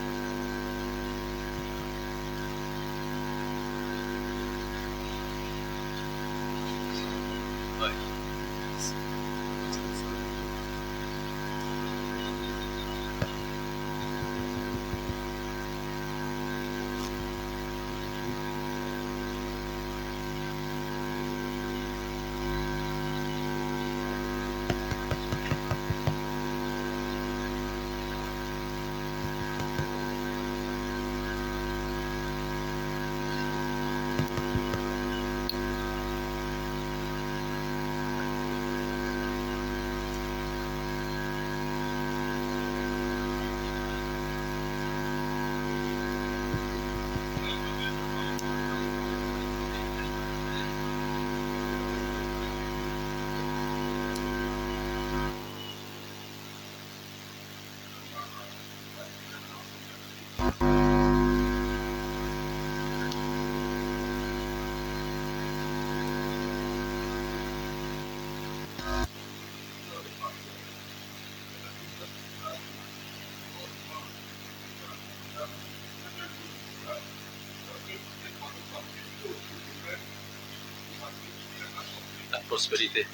Ouais. La prospérité.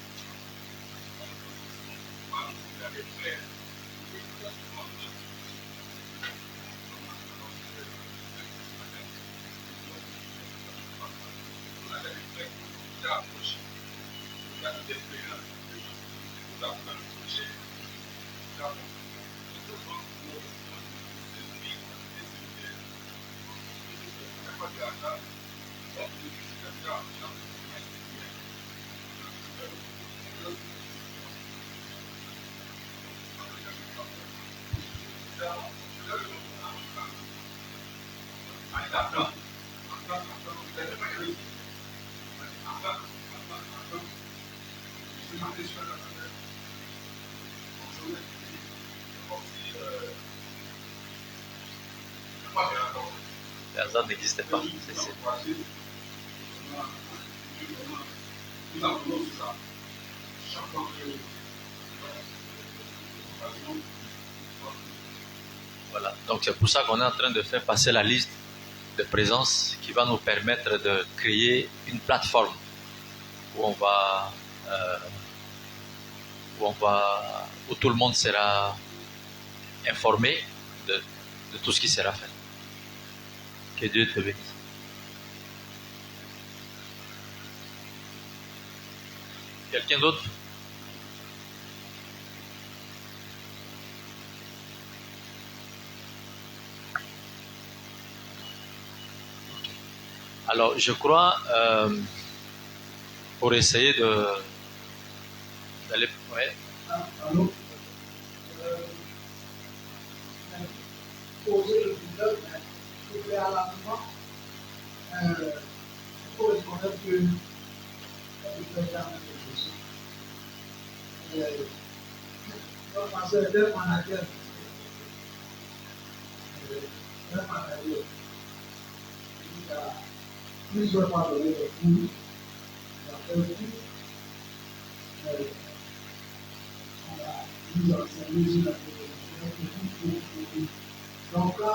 Le hasard n'existait pas. Voilà, donc c'est pour ça qu'on est en train de faire passer la liste de présence qui va nous permettre de créer une plateforme où on va où tout le monde sera informé de tout ce qui sera fait. Que Dieu te bénisse. Quelqu'un d'autre? Alors, je crois, pour essayer d'aller... Ouais. Allô? Poser le problème, mais préalablement, il faut reconnaître que le président de Jésus. Parce que d'un manager, il a plusieurs fois donné des cours, il a fait on a mis en service la télévision. Donc là,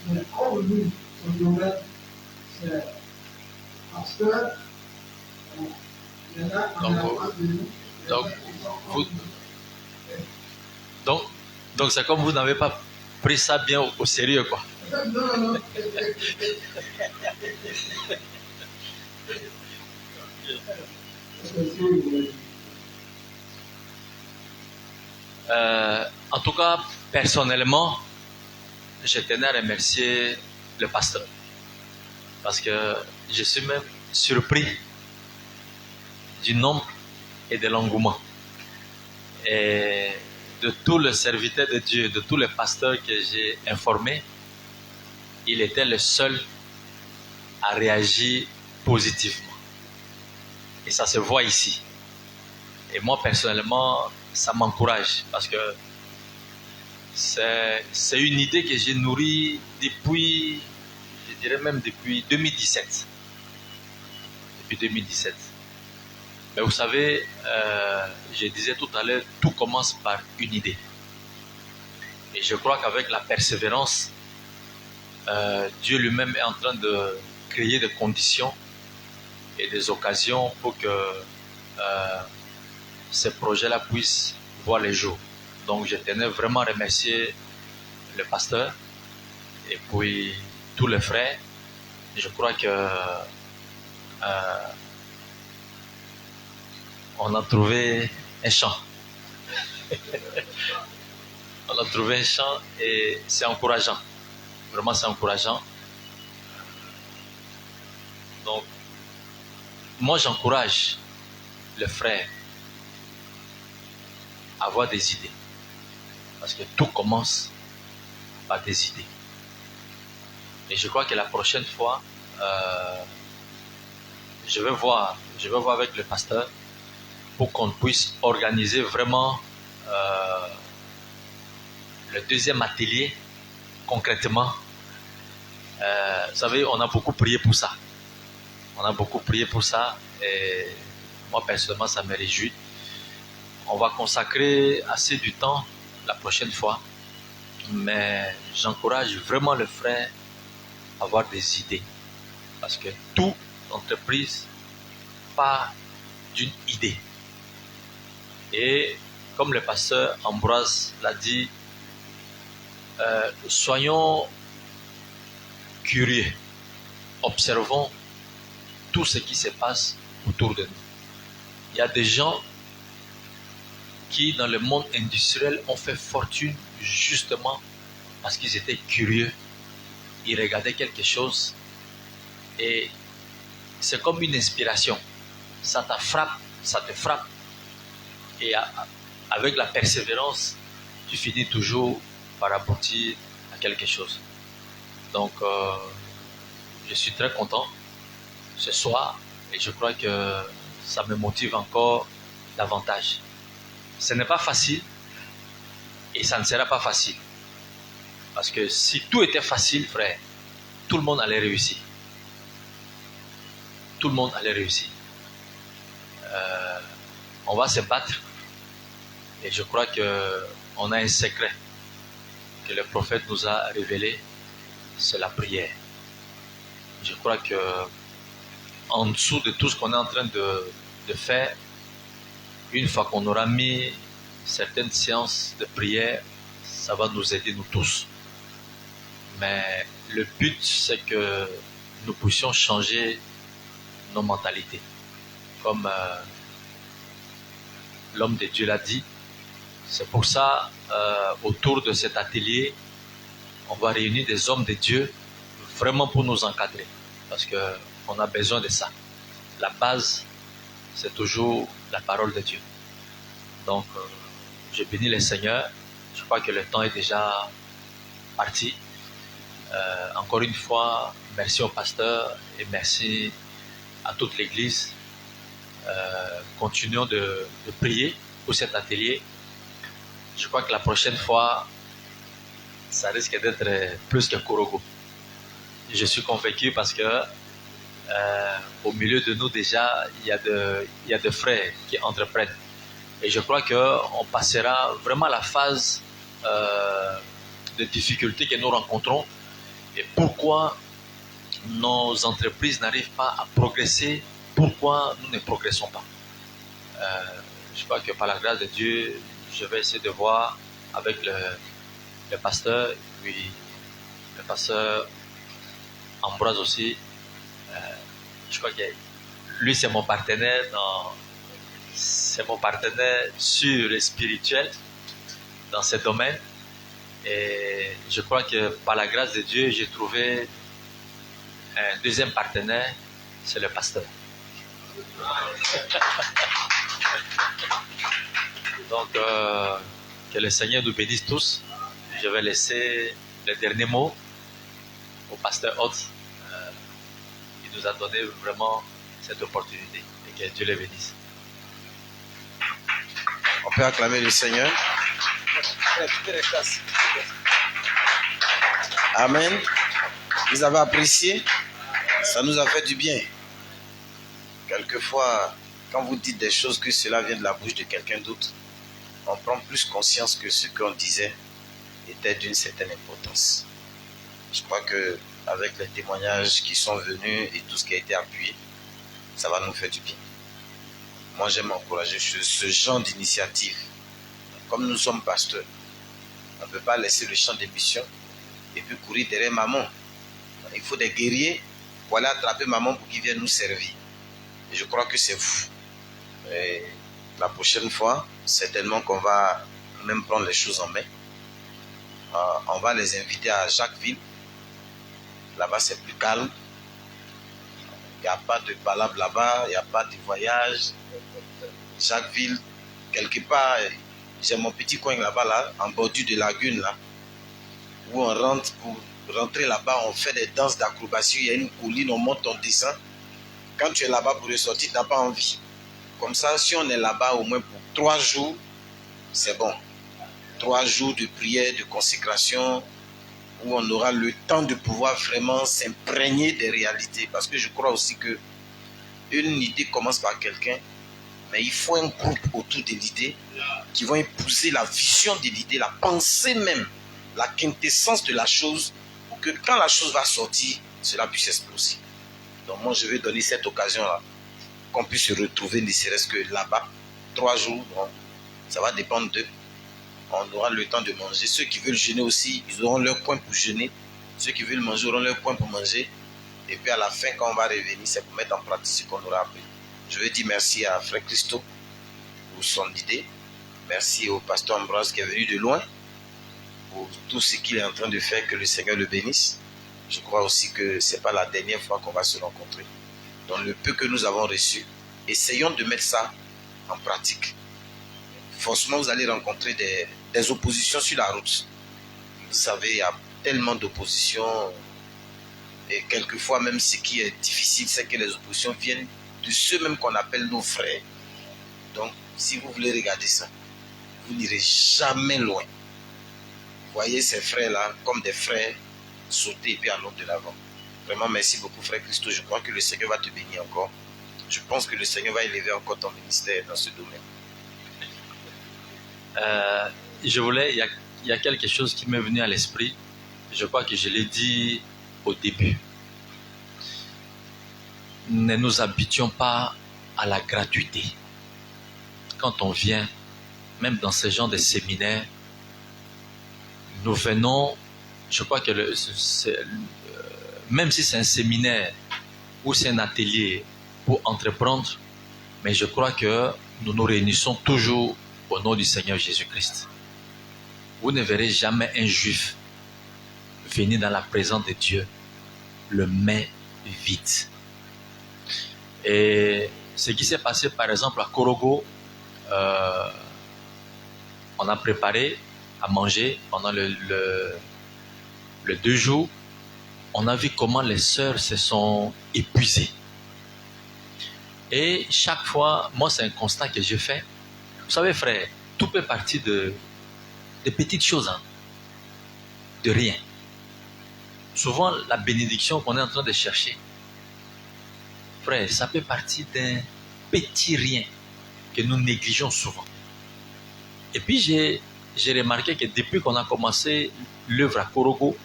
mais comme lui, son domaine, c'est pasteur, il y en a en avance de nous. Donc c'est comme vous n'avez pas pris ça bien au sérieux, quoi. Non. En tout cas, personnellement, je tenais à remercier le pasteur. Parce que je suis même surpris du nombre et de l'engouement. Et de tous les serviteurs de Dieu, de tous les pasteurs que j'ai informés, il était le seul à réagir positivement. Et ça se voit ici. Et moi, personnellement, ça m'encourage parce que c'est une idée que j'ai nourrie depuis, je dirais même depuis 2017. Depuis 2017. Mais vous savez, je disais tout à l'heure, tout commence par une idée. Et je crois qu'avec la persévérance, Dieu lui-même est en train de créer des conditions et des occasions pour que ces projets-là puissent voir les jours. Donc je tenais vraiment à remercier le pasteur et puis tous les frères. Je crois que on a trouvé un champ. On a trouvé un champ et c'est encourageant. Vraiment, c'est encourageant. Donc, moi, j'encourage les frères à avoir des idées. Parce que tout commence par des idées. Et je crois que la prochaine fois, je vais voir avec le pasteur pour qu'on puisse organiser vraiment le deuxième atelier concrètement. Vous savez, on a beaucoup prié pour ça. On a beaucoup prié pour ça et moi personnellement ça me réjouit. On va consacrer assez du temps la prochaine fois, mais j'encourage vraiment le frère à avoir des idées parce que toute entreprise part d'une idée. Et comme le pasteur Ambroise l'a dit, soyons curieux, observons tout ce qui se passe autour de nous. Il y a des gens qui dans le monde industriel ont fait fortune justement parce qu'ils étaient curieux, ils regardaient quelque chose et c'est comme une inspiration, ça te frappe et avec la persévérance tu finis toujours par aboutir à quelque chose. Donc je suis très content ce soir et je crois que ça me motive encore davantage. Ce n'est pas facile et ça ne sera pas facile. Parce que si tout était facile, frère, tout le monde allait réussir. Tout le monde allait réussir. On va se battre et je crois qu'on a un secret que le prophète nous a révélé, c'est la prière. Je crois que en dessous de tout ce qu'on est en train de faire, une fois qu'on aura mis certaines séances de prière, ça va nous aider nous tous. Mais le but, c'est que nous puissions changer nos mentalités. Comme l'homme de Dieu l'a dit, c'est pour ça, autour de cet atelier, on va réunir des hommes de Dieu vraiment pour nous encadrer. Parce qu'on a besoin de ça. La base, c'est toujours la parole de Dieu. Donc, je bénis le Seigneur. Je crois que le temps est déjà parti. Encore une fois, merci au pasteur et merci à toute l'église. Continuons de prier pour cet atelier. Je crois que la prochaine fois, ça risque d'être plus que Korogo. Je suis convaincu parce que au milieu de nous déjà, il y a des frères qui entreprennent. Et je crois qu'on passera vraiment la phase de difficultés que nous rencontrons et pourquoi nos entreprises n'arrivent pas à progresser, pourquoi nous ne progressons pas. Je crois que par la grâce de Dieu, je vais essayer de voir avec le pasteur et puis le pasteur Ambroise aussi. Je crois que lui c'est mon partenaire sûr et spirituel dans ce domaine. Et je crois que par la grâce de Dieu, j'ai trouvé un deuxième partenaire, c'est le pasteur. Donc, que le Seigneur nous bénisse tous. Je vais laisser le dernier mot au pasteur Hotz. Il nous a donné vraiment cette opportunité. Et que Dieu le bénisse. On peut acclamer le Seigneur. Amen. Vous avez apprécié? Ça nous a fait du bien. Quelquefois, quand vous dites des choses que cela vient de la bouche de quelqu'un d'autre, on prend plus conscience que ce qu'on disait était d'une certaine importance. Je crois que avec les témoignages qui sont venus et tout ce qui a été appuyé, ça va nous faire du bien. Moi, j'aime encourager ce genre d'initiative. Comme nous sommes pasteurs, on ne peut pas laisser le champ des missions et puis courir derrière maman. Il faut des guerriers pour aller attraper maman pour qu'il vienne nous servir. Et je crois que c'est vous. Et la prochaine fois, certainement qu'on va même prendre les choses en main. On va les inviter à Jacquesville. Là-bas, c'est plus calme. Il n'y a pas de palabre là-bas, il n'y a pas de voyage. Jacquesville, quelque part, j'ai mon petit coin là-bas, là, en bordure de lagune, là, où on rentre. Pour rentrer là-bas, on fait des danses d'acrobatie, il y a une colline, on monte, on descend. Quand tu es là-bas pour ressortir, tu n'as pas envie. Comme ça, si on est là-bas au moins pour 3 jours, c'est bon. 3 jours de prière, de consécration, où on aura le temps de pouvoir vraiment s'imprégner des réalités. Parce que je crois aussi que une idée commence par quelqu'un, mais il faut un groupe autour de l'idée qui vont épouser la vision de l'idée, la pensée même, la quintessence de la chose, pour que quand la chose va sortir, cela puisse exploser. Donc moi, je vais donner cette occasion-là, qu'on puisse se retrouver, ne serait-ce que là-bas, 3 jours, bon, ça va dépendre d'eux. On aura le temps de manger. Ceux qui veulent jeûner aussi, ils auront leur coin pour jeûner. Ceux qui veulent manger auront leur coin pour manger. Et puis à la fin, quand on va revenir, c'est pour mettre en pratique ce qu'on aura appris. Je veux dire merci à Frère Christo pour son idée. Merci au pasteur Ambroise qui est venu de loin pour tout ce qu'il est en train de faire, que le Seigneur le bénisse. Je crois aussi que ce n'est pas la dernière fois qu'on va se rencontrer. Dans le peu que nous avons reçu, essayons de mettre ça en pratique. Forcément, vous allez rencontrer des oppositions sur la route. Vous savez, il y a tellement d'oppositions. Et quelquefois, même ce qui est difficile, c'est que les oppositions viennent de ceux-mêmes qu'on appelle nos frères. Donc, si vous voulez regarder ça, vous n'irez jamais loin. Voyez ces frères-là comme des frères sauter et puis allons de l'avant. Vraiment, merci beaucoup, Frère Christo. Je crois que le Seigneur va te bénir encore. Je pense que le Seigneur va élever encore ton ministère dans ce domaine. Il y a quelque chose qui m'est venu à l'esprit. Je crois que je l'ai dit au début. Ne nous habituons pas à la gratuité. Quand on vient, même dans ce genre de séminaires, nous venons, je crois que même si c'est un séminaire ou c'est un atelier pour entreprendre, mais je crois que nous nous réunissons toujours au nom du Seigneur Jésus-Christ. Vous ne verrez jamais un juif venir dans la présence de Dieu le main vide. Et ce qui s'est passé par exemple à Korogo, on a préparé à manger pendant le 2 jours. On a vu comment les sœurs se sont épuisées. Et chaque fois, moi c'est un constat que je fais. Vous savez frère, tout peut partir de petites choses, hein, de rien. Souvent la bénédiction qu'on est en train de chercher, frère, ça peut partir d'un petit rien que nous négligeons souvent. Et puis j'ai remarqué que depuis qu'on a commencé l'œuvre à Korogo,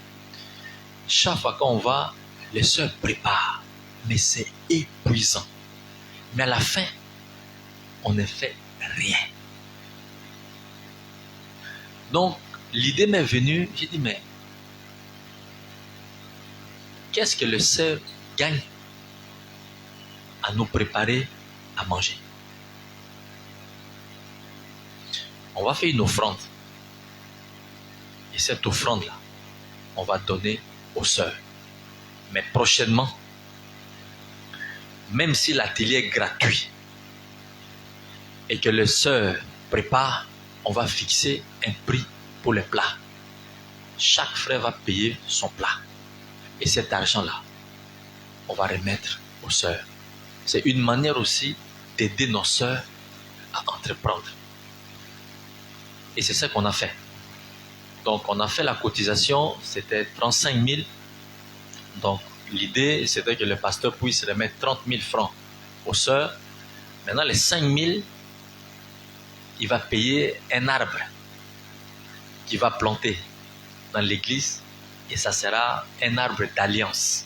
chaque fois qu'on va, les sœurs préparent, mais c'est épuisant. Mais à la fin, on ne fait rien. Donc, l'idée m'est venue, j'ai dit, mais qu'est-ce que le sœur gagne à nous préparer à manger? On va faire une offrande. Et cette offrande-là, on va donner aux sœurs. Mais prochainement, même si l'atelier est gratuit et que les sœurs préparent, on va fixer un prix pour les plats. Chaque frère va payer son plat. Et cet argent-là, on va remettre aux sœurs. C'est une manière aussi d'aider nos sœurs à entreprendre. Et c'est ça qu'on a fait. Donc on a fait la cotisation, c'était 35 000. Donc l'idée, c'était que le pasteur puisse remettre 30 000 francs aux sœurs. Maintenant, les 5 000, il va payer un arbre qu'il va planter dans l'église. Et ça sera un arbre d'alliance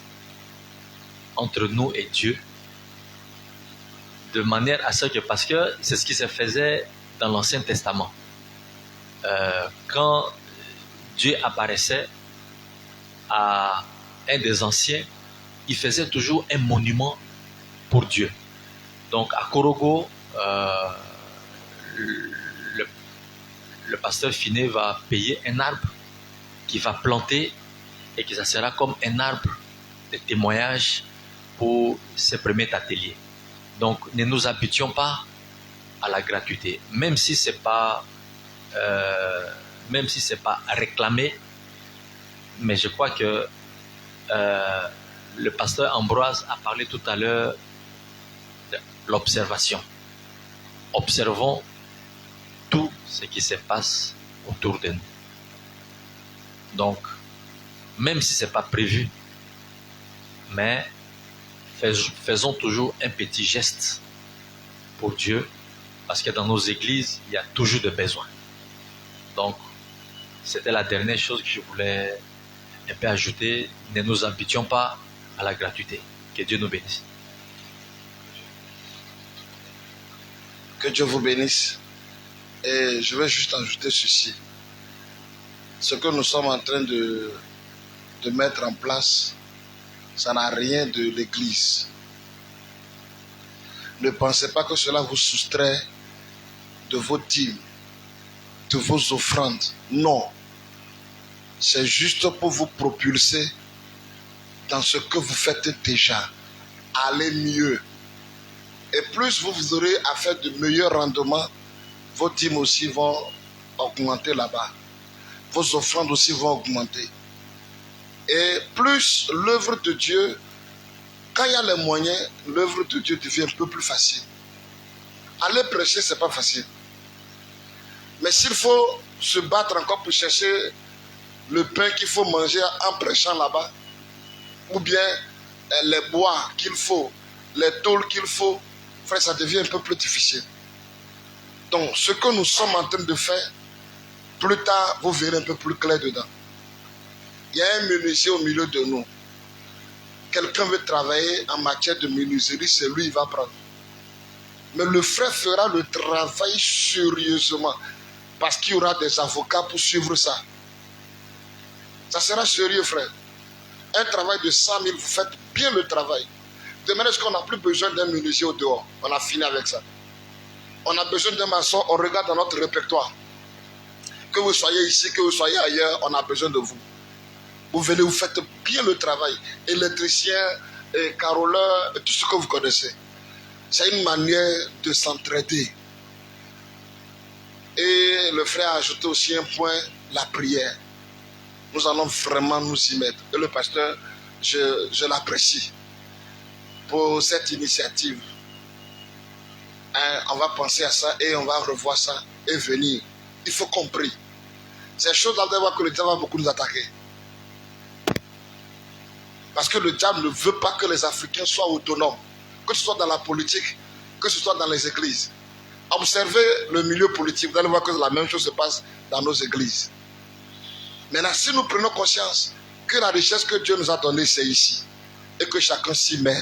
entre nous et Dieu. De manière à ce que, parce que c'est ce qui se faisait dans l'Ancien Testament. Quand Dieu apparaissait à un des anciens, il faisait toujours un monument pour Dieu. Donc à Korogo, le pasteur Finet va payer un arbre qu'il va planter et que ça sera comme un arbre de témoignage pour ce premier atelier. Donc ne nous habituons pas à la gratuité, même si c'est pas réclamé, mais je crois que le pasteur Ambroise a parlé tout à l'heure de l'observation. Observons tout ce qui se passe autour de nous. Donc, même si ce n'est pas prévu, mais faisons toujours un petit geste pour Dieu, parce que dans nos églises, il y a toujours des besoins. Donc, c'était la dernière chose que je voulais un peu ajouter. Ne nous habituons pas à la gratuité. Que Dieu nous bénisse. Que Dieu vous bénisse. Et je vais juste ajouter ceci. Ce que nous sommes en train de mettre en place, ça n'a rien de l'église. Ne pensez pas que cela vous soustrait de vos dîmes, de vos offrandes. Non. C'est juste pour vous propulser dans ce que vous faites déjà. Allez mieux. Et plus vous aurez à faire de meilleurs rendements, vos dîmes aussi vont augmenter là-bas. Vos offrandes aussi vont augmenter. Et plus l'œuvre de Dieu, quand il y a les moyens, l'œuvre de Dieu devient un peu plus facile. Aller prêcher, ce n'est pas facile. Mais s'il faut se battre encore pour chercher le pain qu'il faut manger en prêchant là-bas, ou bien les bois qu'il faut, les tôles qu'il faut, frère, ça devient un peu plus difficile. Donc, ce que nous sommes en train de faire, plus tard, vous verrez un peu plus clair dedans. Il y a un menuisier au milieu de nous. Quelqu'un veut travailler en matière de menuiserie, c'est lui qui va prendre. Mais le frère fera le travail sérieusement, Parce qu'il y aura des avocats pour suivre ça. Ça sera sérieux, frère. Un travail de 100 000, vous faites bien le travail. Demain, est-ce qu'on n'a plus besoin d'un menuisier au dehors? On a fini avec ça. On a besoin d'un maçon, on regarde dans notre répertoire. Que vous soyez ici, que vous soyez ailleurs, on a besoin de vous. Vous venez, vous faites bien le travail. Électricien, caroleur, tout ce que vous connaissez. C'est une manière de s'entraider. Et le frère a ajouté aussi un point, la prière. Nous allons vraiment nous y mettre. Et le pasteur, je l'apprécie pour cette initiative. On va penser à ça et on va revoir ça et venir. Il faut qu'on prie. Ces choses-là, vous allez voir que le diable va beaucoup nous attaquer. Parce que le diable ne veut pas que les Africains soient autonomes. Que ce soit dans la politique, que ce soit dans les églises. Observez le milieu politique, vous allez voir que la même chose se passe dans nos églises. Maintenant, si nous prenons conscience que la richesse que Dieu nous a donnée, c'est ici, et que chacun s'y met,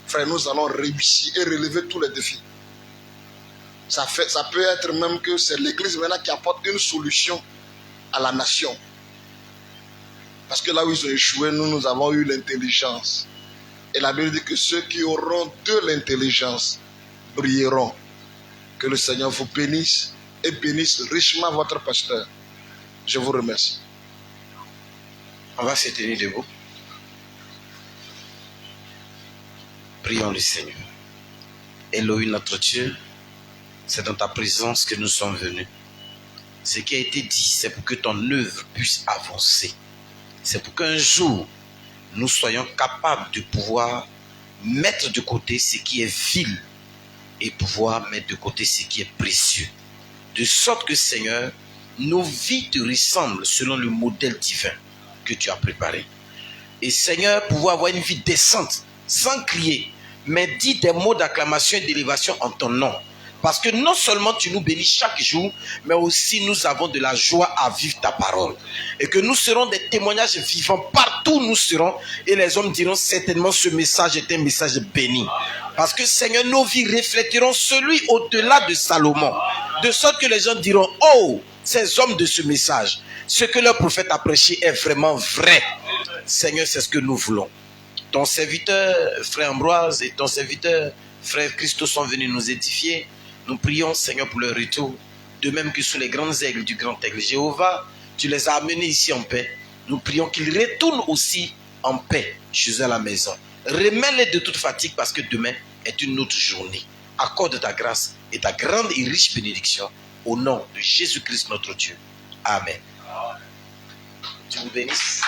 frère, nous allons réussir et relever tous les défis. Ça peut être même que c'est l'église maintenant qui apporte une solution à la nation. Parce que là où ils ont échoué, nous avons eu l'intelligence. Et la Bible dit que ceux qui auront de l'intelligence brilleront. Que le Seigneur vous bénisse et bénisse richement votre pasteur. Je vous remercie. On va se tenir debout. Prions le Seigneur. Elohim notre Dieu, c'est dans ta présence que nous sommes venus. Ce qui a été dit, c'est pour que ton œuvre puisse avancer. C'est pour qu'un jour, nous soyons capables de pouvoir mettre de côté ce qui est vil et pouvoir mettre de côté ce qui est précieux. De sorte que, Seigneur, nos vies te ressemblent selon le modèle divin que tu as préparé. Et Seigneur, pouvoir avoir une vie décente, sans crier, mais dis des mots d'acclamation et d'élévation en ton nom. Parce que non seulement tu nous bénis chaque jour, mais aussi nous avons de la joie à vivre ta parole. Et que nous serons des témoignages vivants partout où nous serons. Et les hommes diront certainement ce message est un message béni. Parce que Seigneur, nos vies reflèteront celui au-delà de Salomon. De sorte que les gens diront, oh, ces hommes de ce message, ce que leur prophète a prêché est vraiment vrai. Seigneur, c'est ce que nous voulons. Ton serviteur, frère Ambroise, et ton serviteur, frère Christo sont venus nous édifier. Nous prions, Seigneur, pour leur retour. De même que sous les grandes aigles du grand aigle Jéhovah, tu les as amenés ici en paix. Nous prions qu'ils retournent aussi en paix chez eux à la maison. Remets-les de toute fatigue parce que demain est une autre journée. Accorde ta grâce et ta grande et riche bénédiction au nom de Jésus-Christ notre Dieu. Amen. Dieu vous bénisse.